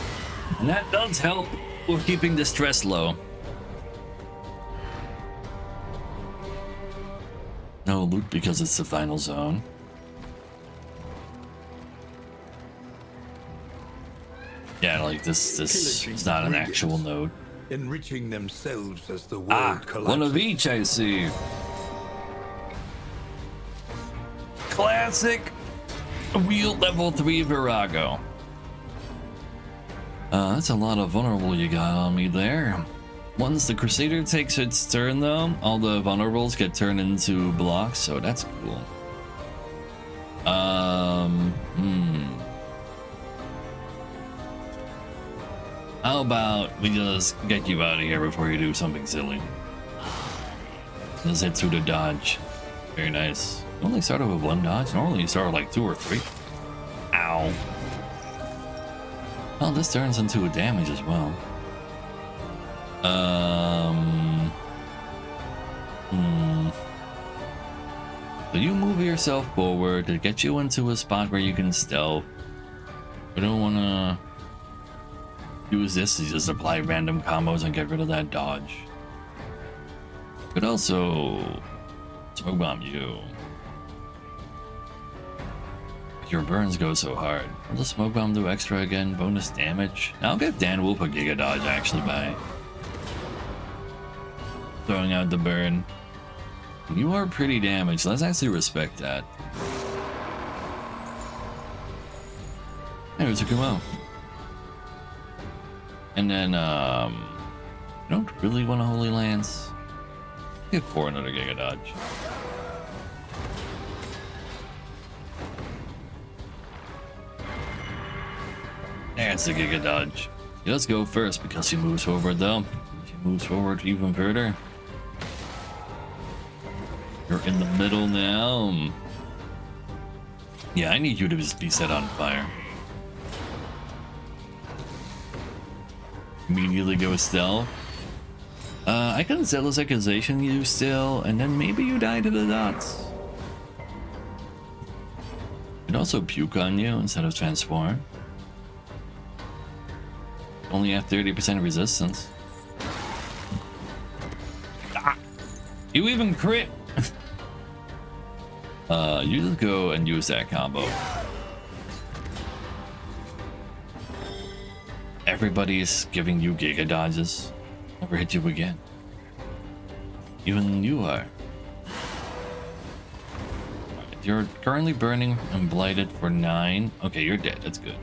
And that does help with keeping the stress low. No loot because it's the final zone. Yeah, like this is not an actual node. Enriching themselves as the world collapses. One of each, I see. Classic wheel level 3 Virago. That's a lot of vulnerable you got on me there. Once the Crusader takes its turn though, all the vulnerables get turned into blocks, so that's cool. How about we just get you out of here before you do something silly? Just hit through the dodge. Very nice. You only started with 1 dodge? Normally you start with like 2 or 3. Ow. Well, this turns into a damage as well. So you move yourself forward to get you into a spot where you can stealth. We don't want to use this to just apply random combos and get rid of that dodge. Could also smoke bomb you. Your burns go so hard. Will the smoke bomb do extra again? Bonus damage? I'll give Dan Wolf a Giga Dodge actually by throwing out the burn. You are pretty damaged. Let's actually respect that. Hey, Uzukumo. And then, I don't really want a Holy Lance. Give 4 another Giga Dodge. That's a Giga Dodge. He does go first because he moves forward though. He moves forward even further. You're in the middle now. Yeah, I need you to just be set on fire. Immediately go stealth. I can Zealous Accusation you still, and then maybe you die to the dots. Could also puke on you instead of transform. Only have 30% resistance. Ah, you even crit. You just go and use that combo. Everybody's giving you Giga Dodges. Never hit you again. Even you are. Right, you're currently burning and blighted for 9. Okay, you're dead. That's good.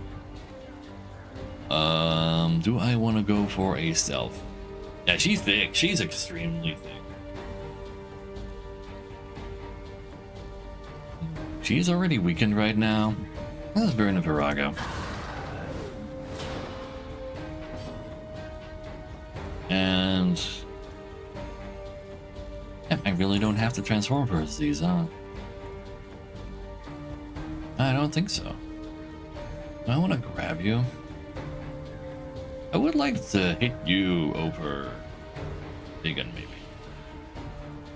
Do I want to go for a stealth? Yeah, she's thick. She's extremely thick. She's already weakened right now. Let's burn a Virago. And yeah, I really don't have to transform for these, huh? I don't think so. I want to grab you. I would like to hit you over Diggin, maybe.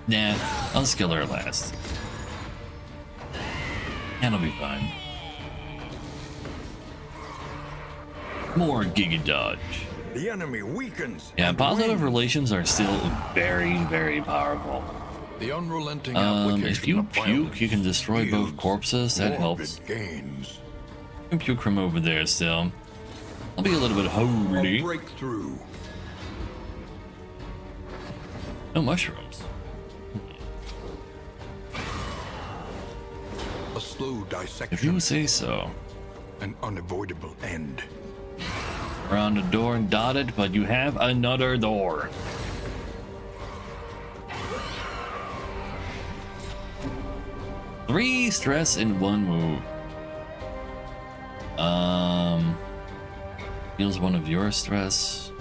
Nah, I'll skill her last. That'll be fine. More Giga Dodge. The enemy weakens. Yeah, and positive wins. relations are still very, very powerful. The unrelenting If you puke, you can destroy both corpses. That helps. Gains. You can puke from over there still. I'll be a little bit A holy. breakthrough. No mushrooms. A slow dissection. If you say so. An unavoidable end. Around the door and dotted, but you have another door. Three stress in one move. Heals one of your stress.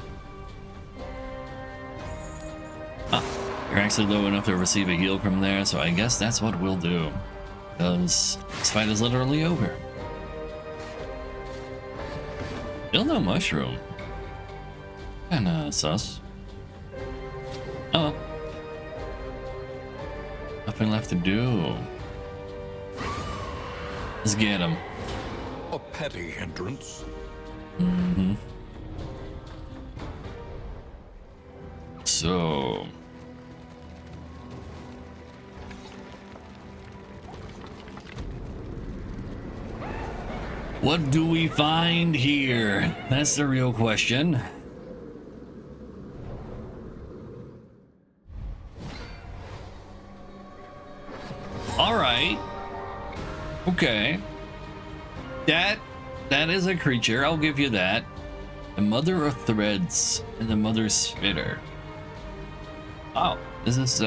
Ah, you're actually low enough to receive a heal from there, so I guess that's what we'll do. Because this fight is literally over. Still no mushroom. Kinda sus. Oh well. Nothing left to do. Let's get him. A petty hindrance. Mm-hmm. So... what do we find here? That's the real question. All right. Okay. That is a creature. I'll give you that. The Mother of Threads and the Mother Spitter. Oh, this is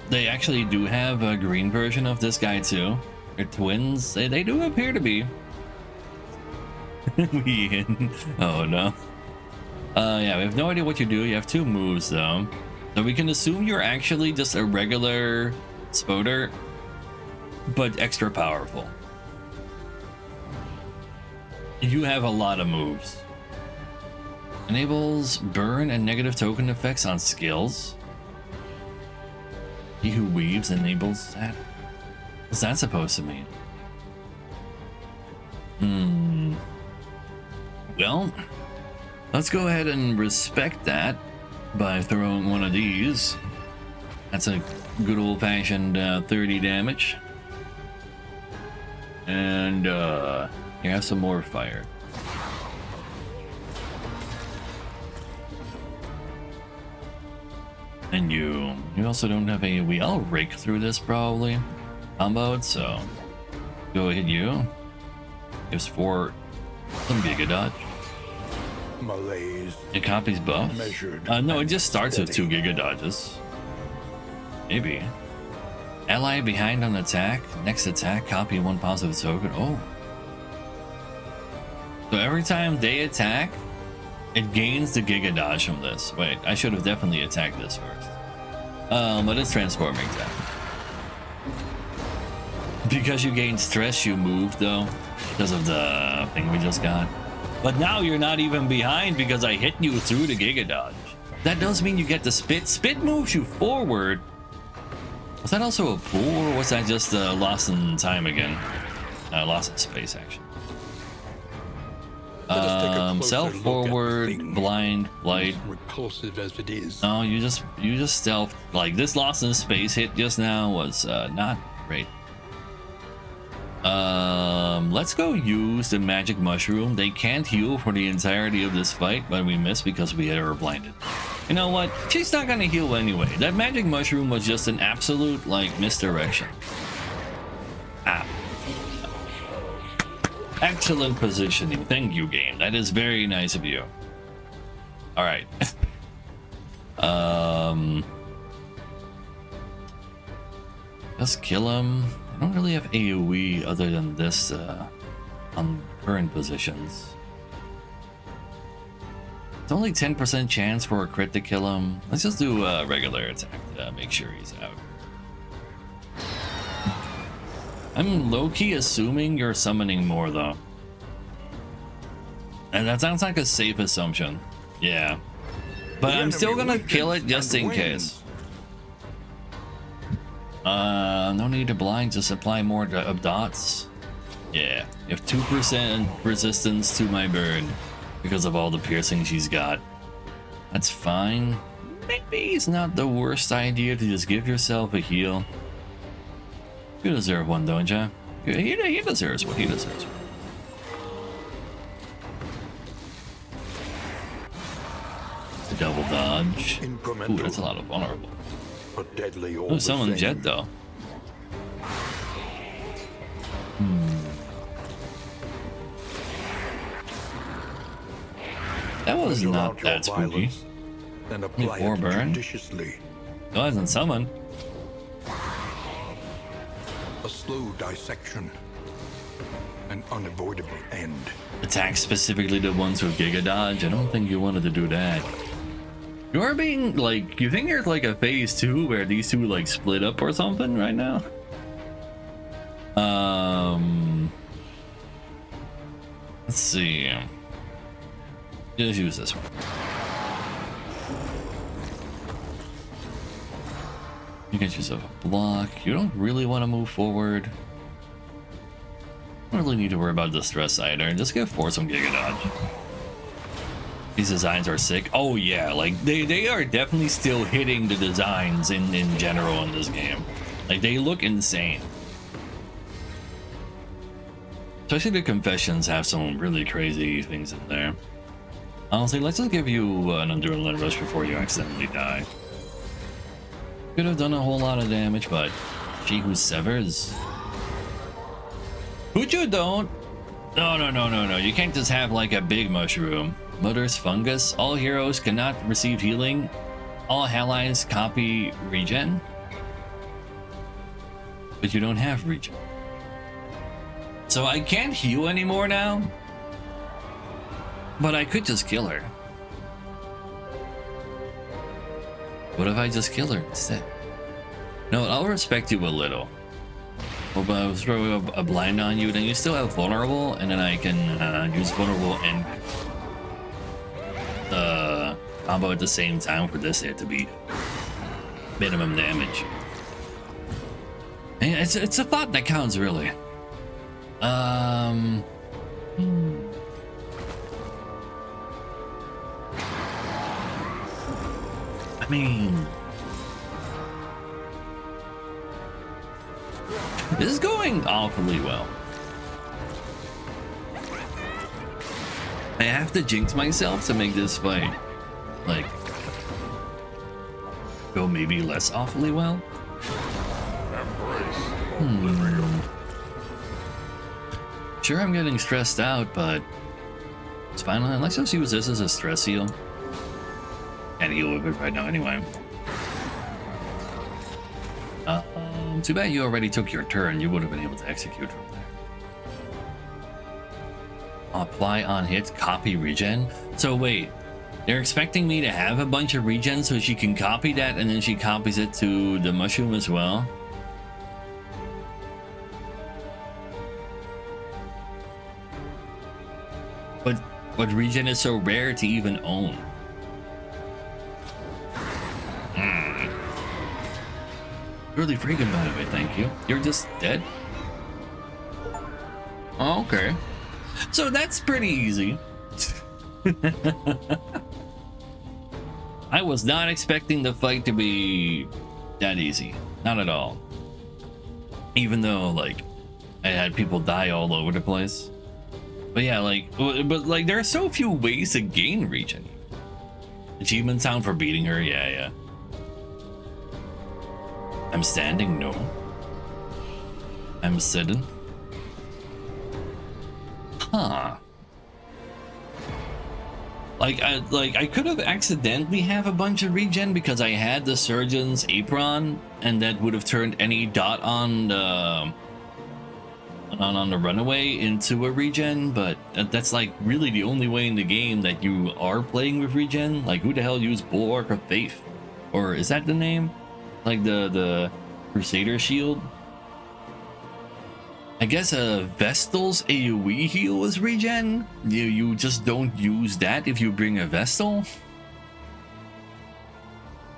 they actually do have a green version of this guy too. They're twins. They do appear to be. Oh no. Yeah, we have no idea what you do. You have 2 moves though. So we can assume you're actually just a regular Spoder, but extra powerful. You have a lot of moves. Enables burn and negative token effects on skills. He who weaves enables that. What's that supposed to mean? Well, let's go ahead and respect that by throwing one of these. That's a good old-fashioned 30 damage. And you have some more fire. And you also don't have AoE. I'll rake through this probably. Comboed, so go hit you. Gives 4 some Giga Dodge. Malaise. It copies buff. Measured. No, it just starts with 2 Giga Dodges. Maybe. Ally behind on attack. Next attack, copy 1 positive token. Oh. So every time they attack, it gains the Giga Dodge from this. Wait, I should have definitely attacked this first. But it's transforming attack. Because you gain stress, you move though. Because of the thing we just got. But now you're not even behind because I hit you through the Giga Dodge. That does mean you get the spit. Spit moves you forward. Was that also a pull, or was that just lost in time again? Lost in space, actually. Let us take a closer Self look at forward, the thing. blind, light. Repulsive as it is. No, you just stealth. Like this lost in space hit just now was not great. Let's go use the magic mushroom. They can't heal for the entirety of this fight, but we missed because we had her blinded. You know what? She's not gonna heal anyway. That magic mushroom was just an absolute like misdirection. Ah. Excellent positioning. Thank you, game. That is very nice of you. All right. Just kill him. I don't really have AoE other than this on current positions. It's only 10% chance for a crit to kill him. Let's just do a regular attack to make sure he's out. I'm low-key assuming you're summoning more though. And that sounds like a safe assumption. Yeah. But I'm still gonna kill it just in case. No need to blind, just apply more dots. Yeah, you have 2% resistance to my burn because of all the piercing she's got. That's fine. Maybe it's not the worst idea to just give yourself a heal. You deserve one, don't you? He deserves one. He deserves one. Double dodge. Ooh, that's a lot of vulnerable. But deadly all Oh, the someone same. jet though. That was Measure not out your that spooky. violence, and apply Or it burn. judiciously. Go ahead and summon. A slow dissection. An unavoidable end. Attack specifically the ones with Giga Dodge. I don't think you wanted to do that. You are being like, you think there's like a phase 2 where these two like split up or something right now? Let's see. Just use this one. You get yourself a block. You don't really want to move forward. Don't really need to worry about the stress either. Just get force some Giga Dodge. These designs are sick. Oh yeah, like they are definitely still hitting the designs in general in this game. Like they look insane. Especially the confessions have some really crazy things in there. Honestly, let's just give you an adrenaline rush before you accidentally die. Could have done a whole lot of damage, but she who severs. Puju don't. No. You can't just have like a big mushroom. Mother's fungus. All heroes cannot receive healing. All allies copy regen. But you don't have regen. So I can't heal anymore now. But I could just kill her. What if I just kill her instead? No, I'll respect you a little. Well, but I'll throw a blind on you, then you still have vulnerable, and then I can use vulnerable and the combo at the same time for this hit to be minimum damage. And it's a thought that counts, really. I mean, this is going awfully well. I have to jinx myself to make this fight, like, go maybe less awfully well. Sure, I'm getting stressed out, but it's fine. Let's just use this as a stress heal. And heal with it right now anyway. Too bad you already took your turn. You would have been able to execute from there. Apply on hit, copy regen. So wait, they're expecting me to have a bunch of regen so she can copy that, and then she copies it to the mushroom as well. But regen is so rare to even own. Really freaking by the way, thank you. You're just dead? Oh, okay. So that's pretty easy. I was not expecting the fight to be that easy. Not at all. Even though, like, I had people die all over the place. But yeah, like there are so few ways to gain regen. Achievement sound for beating her, yeah. I'm standing, no. I'm sitting. Huh. Like I could have accidentally have a bunch of regen because I had the surgeon's apron, and that would have turned any dot on the runaway into a regen, but that's like really the only way in the game that you are playing with regen. Like, who the hell used Bulwark of Faith? Or is that the name? Like the Crusader shield? I guess Vestal's AoE heal is regen. You just don't use that if you bring a Vestal?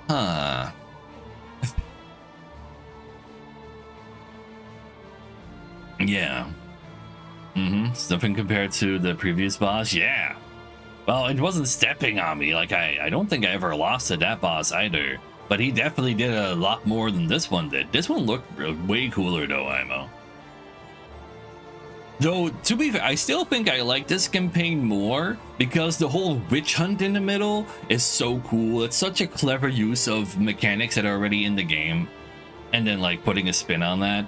Huh. Yeah. Stuffing compared to the previous boss, yeah. Well, it wasn't stepping on me. Like, I don't think I ever lost to that boss either. But he definitely did a lot more than this one did. This one looked way cooler though, Imo. Though, to be fair, I still think I like this campaign more because the whole witch hunt in the middle is so cool. It's such a clever use of mechanics that are already in the game. And then, like, putting a spin on that.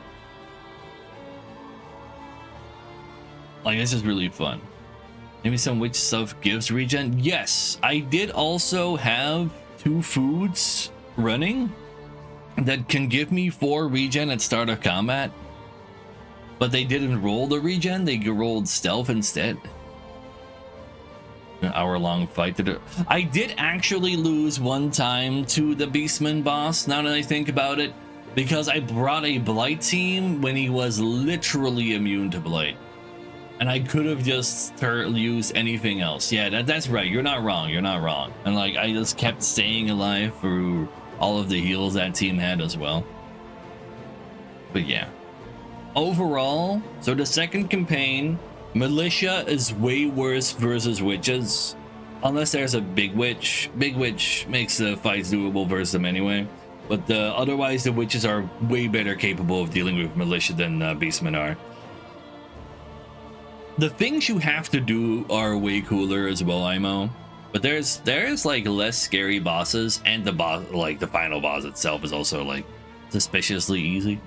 Like, this is really fun. Maybe some witch stuff gives regen. Yes, I did also have 2 foods running that can give me 4 regen at start of combat. But they didn't roll the regen, they rolled stealth instead. An hour-long fight. I did actually lose one time to the Beastman boss, now that I think about it, because I brought a Blight team when he was literally immune to Blight. And I could have just used anything else. Yeah, that's right. You're not wrong. You're not wrong. And like, I just kept staying alive through all of the heals that team had as well. But yeah. Overall, so the second campaign, Militia is way worse versus witches. Unless there's a big witch. Big witch makes the fights doable versus them anyway. But otherwise, the witches are way better capable of dealing with Militia than Beastmen are. The things you have to do are way cooler as well, Imo. But there's like less scary bosses, and the boss, like the final boss itself, is also like suspiciously easy.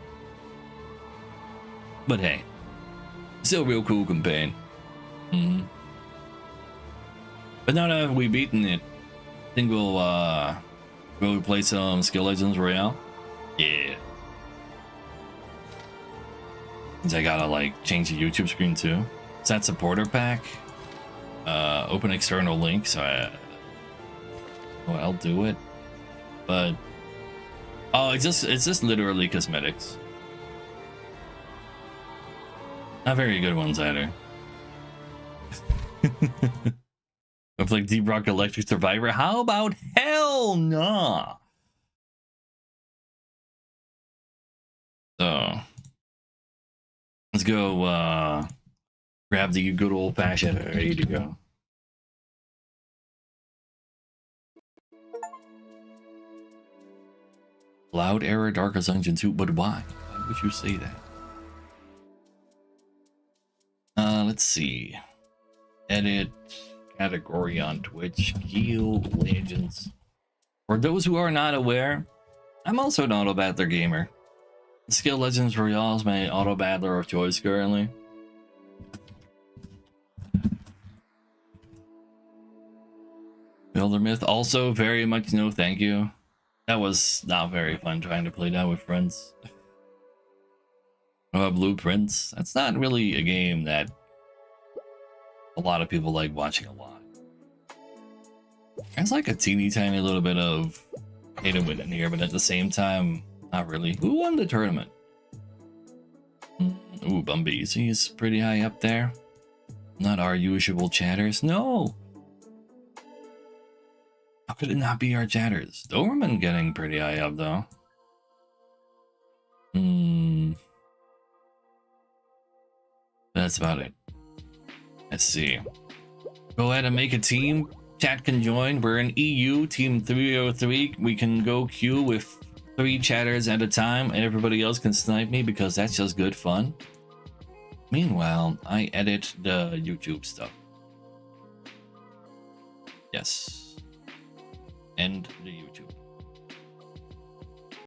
But hey, still a real cool campaign. But now that we've beaten it, I think we'll play some Skill Legends Royale. Yeah. Since I gotta like change the YouTube screen too. It's that supporter pack. Open external link, so I'll do it. But oh, it's just literally cosmetics. Not very good ones either. With like Deep Rock Electric Survivor. How about hell nah? So let's go grab the good old fashioned. Ready to go. Loud error, Darkest Dungeon 2, but why? Why would you say that? Let's see. Edit category on Twitch, Guild Legends. For those who are not aware, I'm also an auto battler gamer. Skill Legends Royale is my auto battler of choice currently. Builder Myth also very much no thank you. That was not very fun trying to play that with friends. Blueprints. That's not really a game that a lot of people like watching a lot. There's like a teeny tiny little bit of pay to win in here, but at the same time, not really. Who won the tournament? Ooh, Bumbies. He's pretty high up there. Not our usual chatters. No! How could it not be our chatters? Doberman getting pretty high up though. That's about it. Let's see. Go ahead and make a team. Chat can join. We're in EU team 303. We can go queue with 3 chatters at a time, and everybody else can snipe me because that's just good fun. Meanwhile, I edit the YouTube stuff. Yes. End the YouTube.